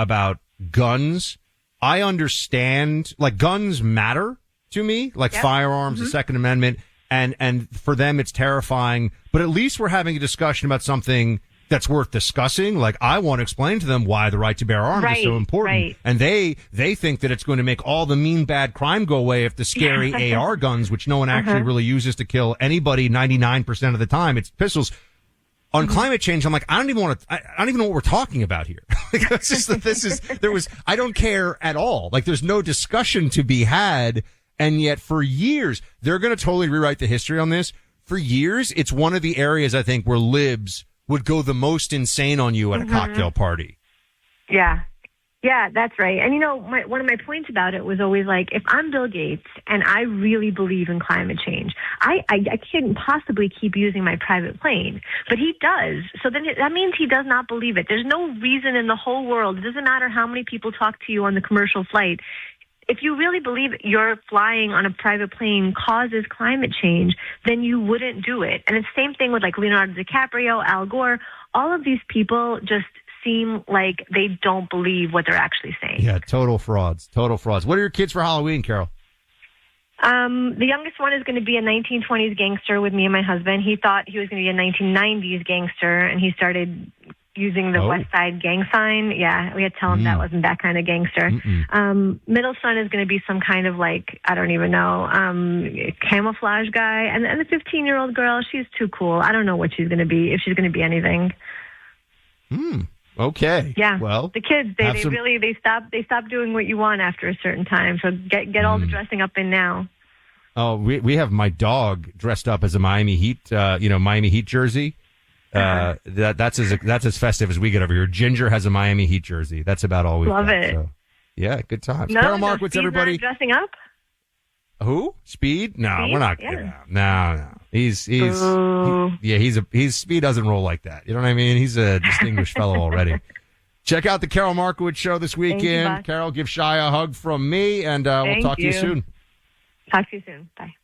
guns, I understand, like, guns matter to me, like firearms, the Second Amendment, and for them it's terrifying. But at least we're having a discussion about something that's worth discussing. Like, I want to explain to them why the right to bear arms is so important. And they think that it's going to make all the mean, bad crime go away if the scary AR guns, which no one actually really uses to kill anybody 99% of the time, it's pistols. On climate change, I'm like, I don't even know what we're talking about here. Like, it's just I don't care at all. Like, there's no discussion to be had. And yet for years, they're going to totally rewrite the history on this. For years, it's one of the areas, I think, where libs would go the most insane on you at a cocktail party. Yeah. Yeah, that's right. And, one of my points about it was always like, if I'm Bill Gates and I really believe in climate change, I couldn't possibly keep using my private plane. But he does. So then that means he does not believe it. There's no reason in the whole world. It doesn't matter how many people talk to you on the commercial flight. If you really believe you're flying on a private plane causes climate change, then you wouldn't do it. And it's the same thing with like Leonardo DiCaprio, Al Gore. All of these people just seem like they don't believe what they're actually saying. Yeah, total frauds. What are your kids for Halloween, Carol? The youngest one is going to be a 1920s gangster with me and my husband. He thought he was going to be a 1990s gangster, and he started using the West Side gang sign. Yeah, we had to tell him that wasn't that kind of gangster. Middle son is going to be some kind of I don't even know, camouflage guy. And the 15-year-old girl, she's too cool. I don't know what she's going to be, if she's going to be anything. Okay. Yeah. Well, the kids, they stop doing what you want after a certain time. So get all the dressing up in now. Oh, we have my dog dressed up as a Miami Heat, Miami Heat jersey. That's as festive as we get over here. Ginger has a Miami Heat jersey. That's about all we love it. So, yeah, good times. No, Carol Markowitz, everybody. Dressing up? Who? Speed? No, Speed? we're not. Yeah. No. He's Speed doesn't roll like that. You know what I mean? He's a distinguished fellow already. Check out the Carol Markowitz show this weekend. Carol, give Shy a hug from me, and we'll talk to you soon. Talk to you soon. Bye.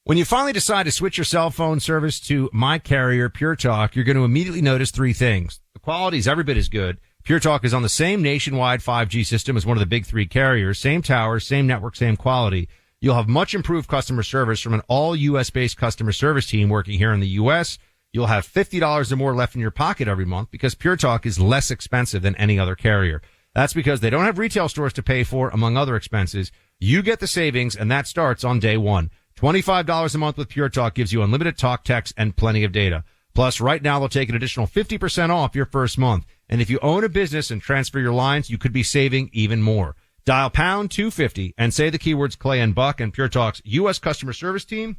When you finally decide to switch your cell phone service to my carrier, Pure Talk, you're going to immediately notice three things. The quality is every bit as good. Pure Talk is on the same nationwide 5G system as one of the big three carriers. Same towers, same network, same quality. You'll have much improved customer service from an all U.S.-based customer service team working here in the U.S. You'll have $50 or more left in your pocket every month because Pure Talk is less expensive than any other carrier. That's because they don't have retail stores to pay for, among other expenses. You get the savings, and that starts on day one. $25 a month with Pure Talk gives you unlimited talk, text, and plenty of data. Plus, right now, they'll take an additional 50% off your first month. And if you own a business and transfer your lines, you could be saving even more. Dial pound 250 and say the keywords Clay and Buck, and Pure Talk's U.S. customer service team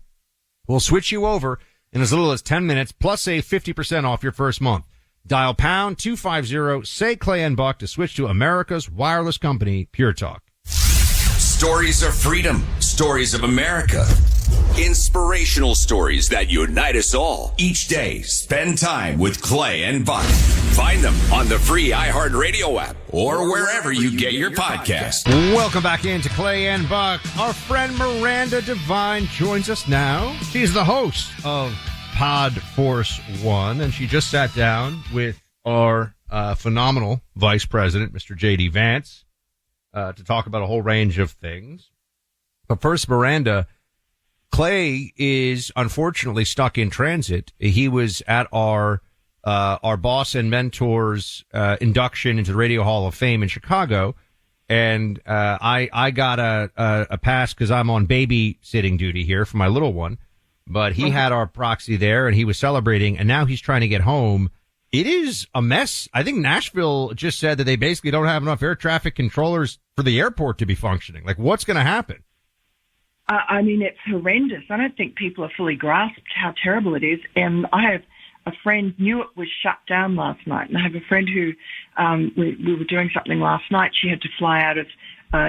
will switch you over in as little as 10 minutes, plus save 50% off your first month. Dial pound 250, say Clay and Buck to switch to America's wireless company, Pure Talk. Stories of freedom. Stories of America. Inspirational stories that unite us all. Each day, spend time with Clay and Buck. Find them on the free iHeartRadio app or wherever you get your podcast. Welcome back into Clay and Buck. Our friend Miranda Devine joins us now. She's the host of Pod Force One, and she just sat down with our phenomenal Vice President, Mr. J.D. Vance, to talk about a whole range of things. But first, Miranda, Clay is unfortunately stuck in transit. He was at our boss and mentor's induction into the Radio Hall of Fame in Chicago, and I got a pass because I'm on babysitting duty here for my little one. But he had our proxy there, and he was celebrating, and now he's trying to get home. It is a mess. I think Nashville just said that they basically don't have enough air traffic controllers for the airport to be functioning. Like, what's going to happen? I mean, it's horrendous. I don't think people have fully grasped how terrible it is. And I have a friend, Newark was shut down last night. And I have a friend who, we were doing something last night. She had to fly out of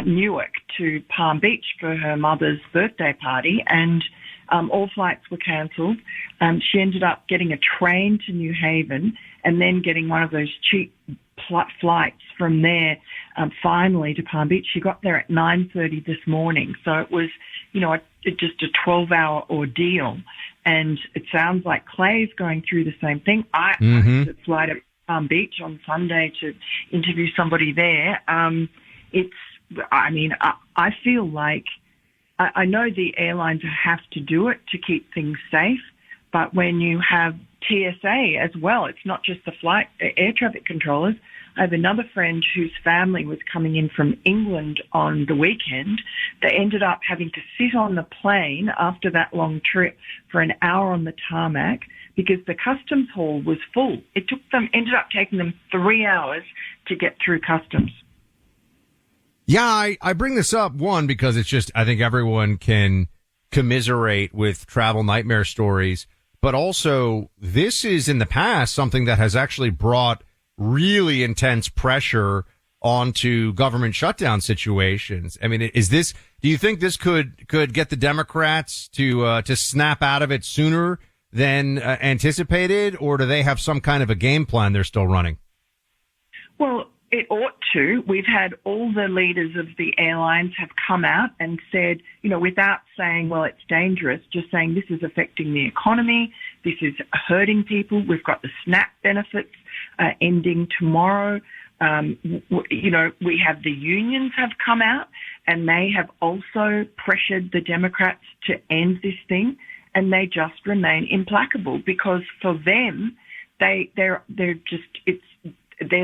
Newark to Palm Beach for her mother's birthday party. And all flights were cancelled. She ended up getting a train to New Haven and then getting one of those cheap flights from there finally to Palm Beach. She got there at 9:30 this morning. So it was, just a 12-hour ordeal. And it sounds like Clay's going through the same thing. I had to fly to Palm Beach on Sunday to interview somebody there. I feel like I know the airlines have to do it to keep things safe, but when you have TSA as well, it's not just the air traffic controllers. I have another friend whose family was coming in from England on the weekend. They ended up having to sit on the plane after that long trip for an hour on the tarmac because the customs hall was full. It ended up taking them 3 hours to get through customs. Yeah, I bring this up, one, because it's just, I think everyone can commiserate with travel nightmare stories, but also this is in the past something that has actually brought really intense pressure onto government shutdown situations. I mean, do you think this could get the Democrats to snap out of it sooner than anticipated, or do they have some kind of a game plan they're still running? Well, it ought to. We've had all the leaders of the airlines have come out and said, without saying, well, it's dangerous, just saying this is affecting the economy, this is hurting people. We've got the SNAP benefits ending tomorrow. We have the unions have come out and they have also pressured the Democrats to end this thing, and they just remain implacable because for them, they're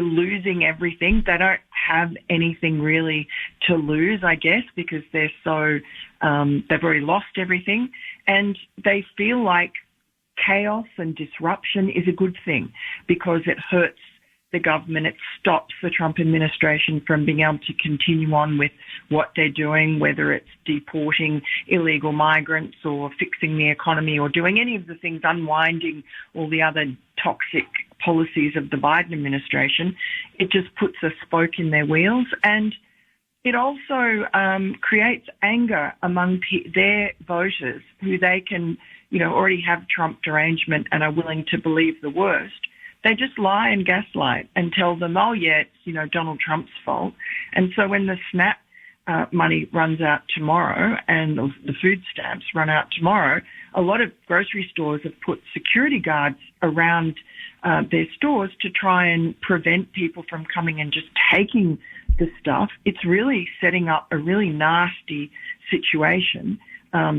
losing everything. They don't have anything really to lose, I guess, because they're so they've already lost everything, and they feel like chaos and disruption is a good thing because it hurts the government. It stops the Trump administration from being able to continue on with what they're doing, whether it's deporting illegal migrants or fixing the economy or doing any of the things, unwinding all the other toxic policies of the Biden administration. It just puts a spoke in their wheels, and it also creates anger among their voters who they can, already have Trump derangement and are willing to believe the worst. They just lie and gaslight and tell them, oh, yeah, it's, Donald Trump's fault. And so when the SNAP money runs out tomorrow and the food stamps run out tomorrow, a lot of grocery stores have put security guards around their stores to try and prevent people from coming and just taking the stuff. It's really setting up a really nasty situation,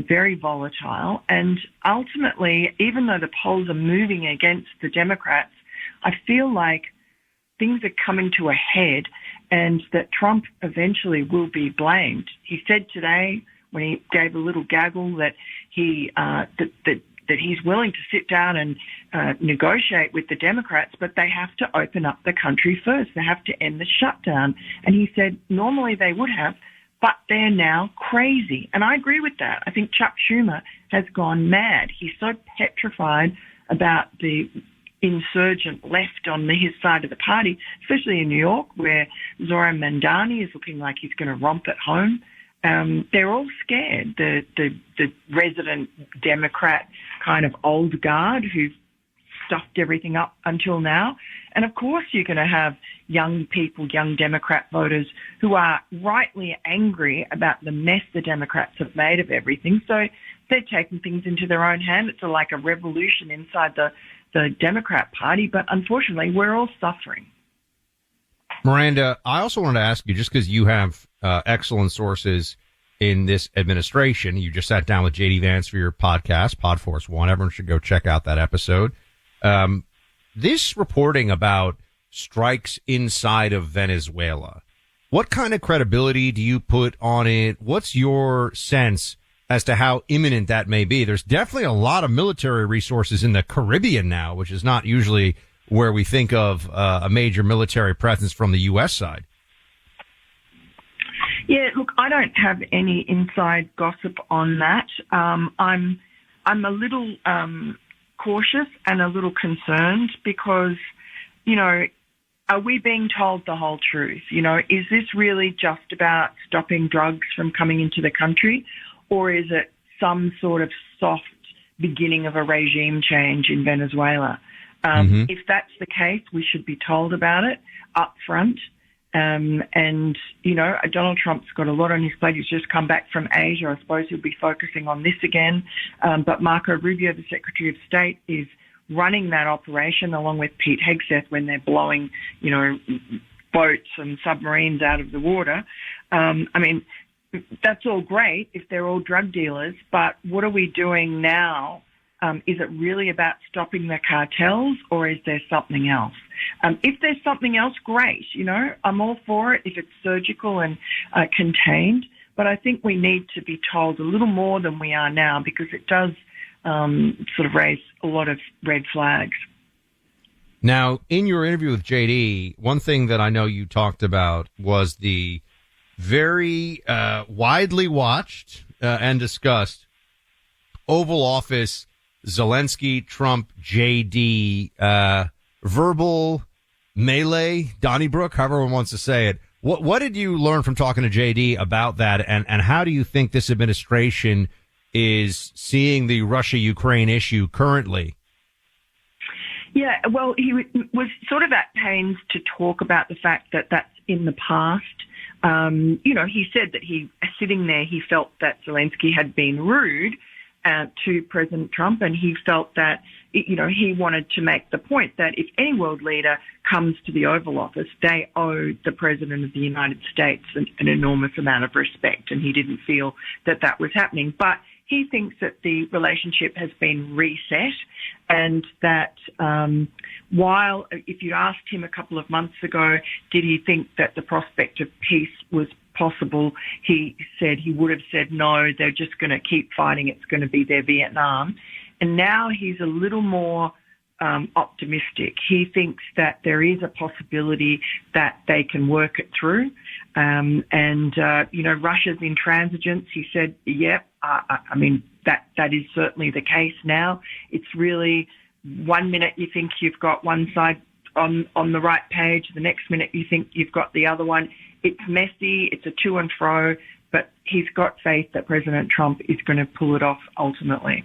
very volatile. And ultimately, even though the polls are moving against the Democrats, I feel like things are coming to a head and that Trump eventually will be blamed. He said today when he gave a little gaggle that he that he's willing to sit down and negotiate with the Democrats, but they have to open up the country first. They have to end the shutdown. And he said normally they would have, but they're now crazy. And I agree with that. I think Chuck Schumer has gone mad. He's so petrified about the insurgent left on his side of the party, especially in New York, where Zoran Mandani is looking like he's going to romp at home. They're all scared. The resident Democrat kind of old guard who've stuffed everything up until now. And of course you're going to have young people, young Democrat voters who are rightly angry about the mess the Democrats have made of everything. So they're taking things into their own hand. It's like a revolution inside the Democrat Party, but unfortunately we're all suffering. Miranda, I also wanted to ask you, just because you have excellent sources in this administration, you just sat down with J.D. Vance for your podcast, Podforce One. Everyone should go check out that episode. This reporting about strikes inside of Venezuela, what kind of credibility do you put on it? What's your sense as to how imminent that may be? There's definitely a lot of military resources in the Caribbean now, which is not usually where we think of a major military presence from the U.S. side. Yeah, look, I don't have any inside gossip on that. I'm a little cautious and a little concerned because, are we being told the whole truth? Is this really just about stopping drugs from coming into the country, or is it some sort of soft beginning of a regime change in Venezuela? If that's the case, we should be told about it up front. And, Donald Trump's got a lot on his plate. He's just come back from Asia. I suppose he'll be focusing on this again. But Marco Rubio, the Secretary of State, is running that operation along with Pete Hegseth when they're blowing, boats and submarines out of the water. That's all great if they're all drug dealers, but what are we doing now? Is it really about stopping the cartels, or is there something else? If there's something else, great. I'm all for it if it's surgical and contained. But I think we need to be told a little more than we are now because it does sort of raise a lot of red flags. Now, in your interview with JD, one thing that I know you talked about was the very widely watched and discussed Oval Office Zelensky, Trump, JD, verbal melee, Donnybrook, however one wants to say it. What did you learn from talking to JD about that? And how do you think this administration is seeing the Russia-Ukraine issue currently? Yeah, well, he was sort of at pains to talk about the fact that that's in the past. He said that sitting there, he felt that Zelensky had been rude to President Trump, and he felt that, he wanted to make the point that if any world leader comes to the Oval Office, they owe the President of the United States an enormous amount of respect, and he didn't feel that that was happening. But he thinks that the relationship has been reset, and that while if you asked him a couple of months ago, did he think that the prospect of peace was possible, he said he would have said no, they're just going to keep fighting, it's going to be their Vietnam. And now he's a little more optimistic. He thinks that there is a possibility that they can work it through. Russia's intransigence, he said, yep, I mean, that is certainly the case now. It's really 1 minute you think you've got one side on the right page, the next minute you think you've got the other one. It's messy, it's a to and fro, but he's got faith that President Trump is going to pull it off ultimately.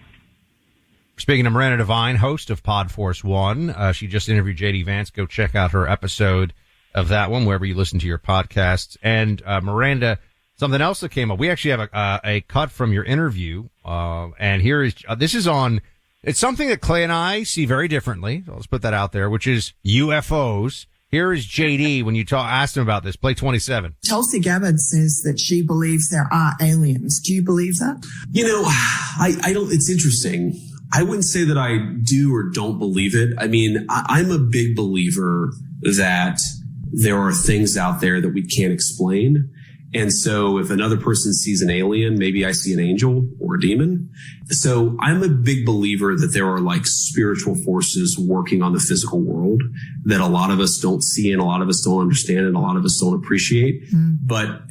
Speaking of Miranda Devine, host of Pod Force One, she just interviewed J.D. Vance. Go check out her episode of that one, wherever you listen to your podcasts. And Miranda, something else that came up. We actually have a cut from your interview, and here is this is on. It's something that Clay and I see very differently. So let's put that out there, which is UFOs. Here is J.D. when you asked him about this. Play 27. Tulsi Gabbard says that she believes there are aliens. Do you believe that? I don't. It's interesting. I wouldn't say that I do or don't believe it. I mean, I'm a big believer that there are things out there that we can't explain. And so if another person sees an alien, maybe I see an angel or a demon. So I'm a big believer that there are like spiritual forces working on the physical world that a lot of us don't see and a lot of us don't understand and a lot of us don't appreciate. But,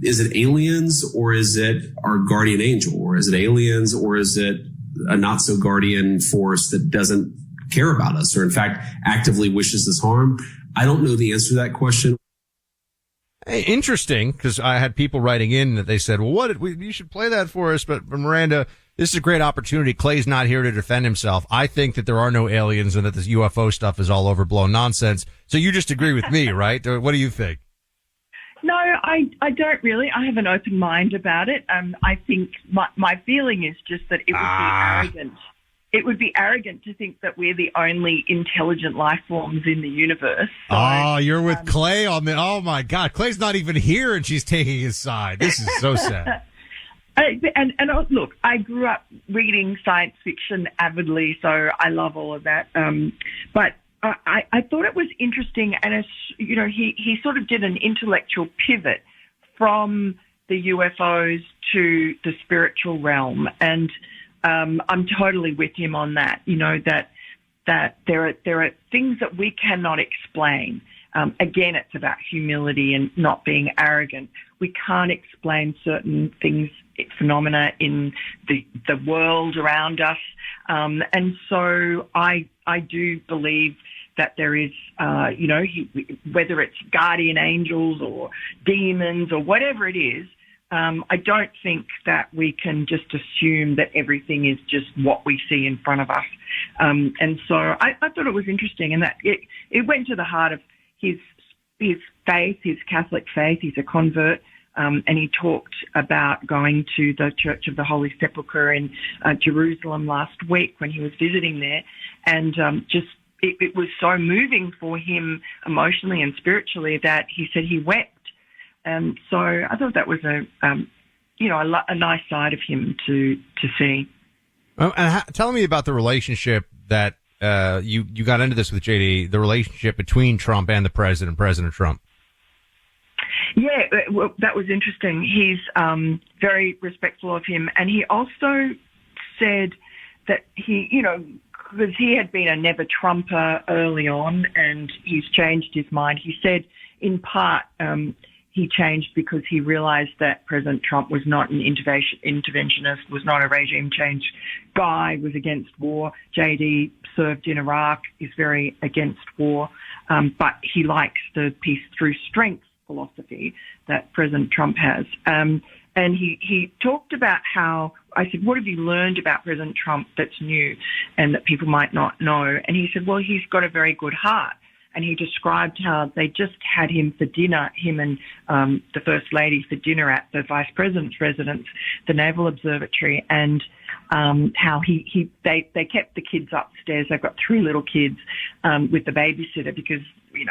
is it aliens or is it our guardian angel, or is it aliens or is it a not so guardian force that doesn't care about us or in fact actively wishes us harm? I don't know the answer to that question. Hey, interesting, because I had people writing in that they said, well, you should play that for us. But Miranda, this is a great opportunity. Clay's not here to defend himself. I think that there are no aliens and that this UFO stuff is all overblown nonsense. So you just agree with me, right? What do you think? No, I don't really. I have an open mind about it. I think my feeling is just that it would be arrogant. It would be arrogant to think that we're the only intelligent life forms in the universe. So, you're with Clay on the. Oh my God, Clay's not even here, and she's taking his side. This is so sad. And look, I grew up reading science fiction avidly, so I love all of that. But I thought it was interesting, and he sort of did an intellectual pivot from the UFOs to the spiritual realm, and I'm totally with him on that. That there are things that we cannot explain. Again, it's about humility and not being arrogant. We can't explain certain things, phenomena in the world around us, and so I do believe that there is, whether it's guardian angels or demons or whatever it is. I don't think that we can just assume that everything is just what we see in front of us. And so I thought it was interesting, and that it went to the heart of his faith, his Catholic faith. He's a convert, and he talked about going to the Church of the Holy Sepulchre in Jerusalem last week when he was visiting there, and it was so moving for him emotionally and spiritually that he said he wept. So I thought that was a nice side of him to see. Tell me about the relationship that you got into this with JD, the relationship between Trump and President Trump. Yeah, well, that was interesting. He's very respectful of him, and he also said that because he had been a never Trumper early on, and he's changed his mind. He said, in part, he changed because he realized that President Trump was not an interventionist, was not a regime change guy, was against war. JD served in Iraq, is very against war, but he likes the peace through strength philosophy that President Trump has. And he talked about how, I said, what have you learned about President Trump that's new and that people might not know? And he said, well, he's got a very good heart. and he described how they just had him for dinner, him and the First Lady for dinner at the Vice President's residence, the Naval Observatory, and how they kept the kids upstairs. They've got 3 little kids with the babysitter because,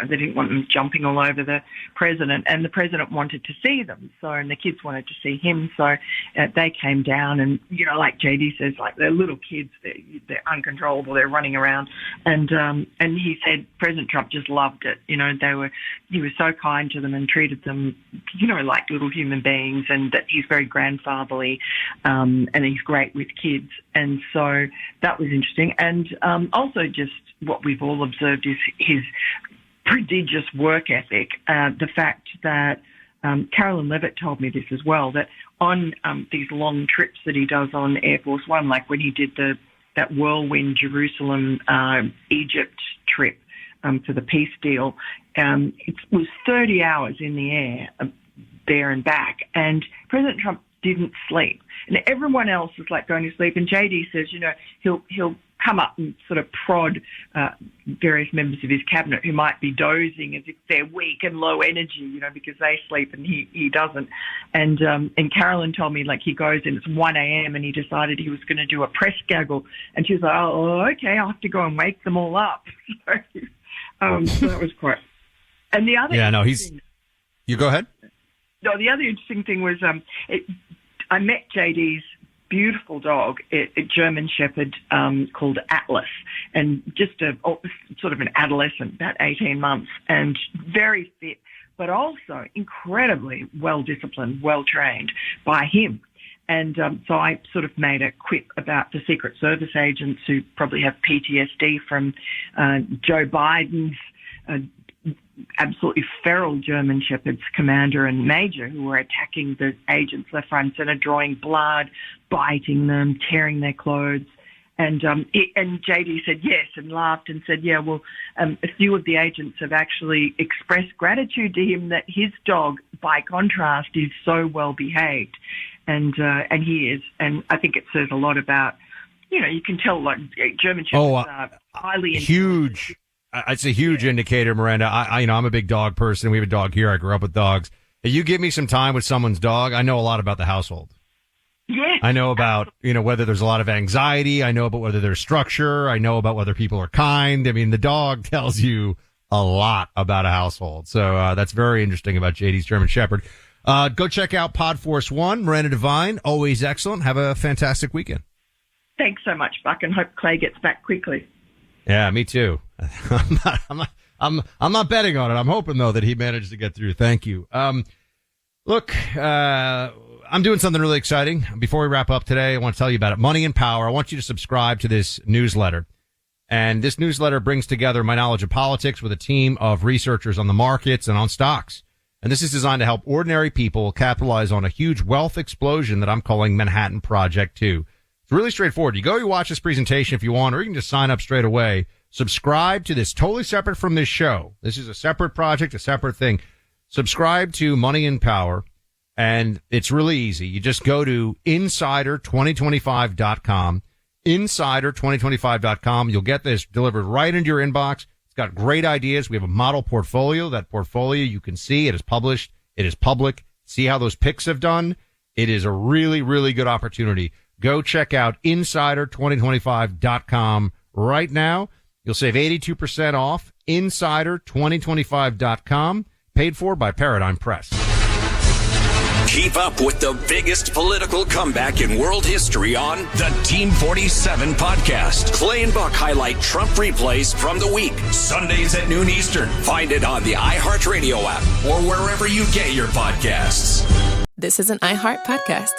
they didn't want them jumping all over the president, and the president wanted to see them. So, and the kids wanted to see him. So they came down, and, like JD says, like they're little kids, they're uncontrollable, they're running around. And he said President Trump just loved it. He was so kind to them and treated them, like little human beings, and that he's very grandfatherly, and he's great with kids. And so that was interesting. And also just what we've all observed is his prodigious work ethic. The fact that Carolyn Levitt told me this as well, that on these long trips that he does on Air Force One, like when he did that whirlwind Jerusalem, Egypt trip for the peace deal, it was 30 hours in the air there and back, and President Trump didn't sleep. And everyone else was like going to sleep, and JD says, he'll come up and sort of prod various members of his cabinet who might be dozing as if they're weak and low energy, because they sleep and he doesn't. And Carolyn told me, like, he goes in, it's 1 a.m. and he decided he was going to do a press gaggle, and she was like, oh, okay, I'll have to go and wake them all up. So that was quite. And the other You go ahead. No, the other interesting thing was I met JD's beautiful dog, a German Shepherd called Atlas, and just sort of an adolescent, about 18 months, and very fit, but also incredibly well-disciplined, well-trained by him. And so I sort of made a quip about the Secret Service agents who probably have PTSD from Joe Biden's absolutely feral German Shepherds commander and major who were attacking the agents left, right, and center, drawing blood, biting them, tearing their clothes. And JD said yes and laughed and said, yeah, well, a few of the agents have actually expressed gratitude to him that his dog, by contrast, is so well behaved. And he is. And I think it says a lot about, you can tell, like, German Shepherds are highly huge. It's a huge indicator, Miranda. I'm a big dog person. We have a dog here. I grew up with dogs. If you give me some time with someone's dog, I know a lot about the household. Yeah. I know about, whether there's a lot of anxiety. I know about whether there's structure. I know about whether people are kind. I mean, the dog tells you a lot about a household. So, that's very interesting about JD's German Shepherd. Go check out Pod Force One. Miranda Devine, always excellent. Have a fantastic weekend. Thanks so much, Buck, and hope Clay gets back quickly. Yeah, me too. I'm not betting on it. I'm hoping though that he managed to get through. Thank you. Look, I'm doing something really exciting. Before we wrap up today, I want to tell you about it. Money and Power. I want you to subscribe to this newsletter. And this newsletter brings together my knowledge of politics with a team of researchers on the markets and on stocks. And this is designed to help ordinary people capitalize on a huge wealth explosion that I'm calling Manhattan Project 2. It's really straightforward. You watch this presentation if you want, or you can just sign up straight away. Subscribe to this, totally separate from this show. This is a separate project, a separate thing. Subscribe to Money and Power, and it's really easy. You just go to insider2025.com, insider2025.com. You'll get this delivered right into your inbox. It's got great ideas. We have a model portfolio. That portfolio, you can see it is published. It is public. See how those picks have done. It is a really, really good opportunity. Go check out insider2025.com right now. You'll save 82% off. Insider2025.com. Paid for by Paradigm Press. Keep up with the biggest political comeback in world history on the Team 47 podcast. Clay and Buck highlight Trump replays from the week. Sundays at noon Eastern. Find it on the iHeartRadio app or wherever you get your podcasts. This is an iHeart podcast.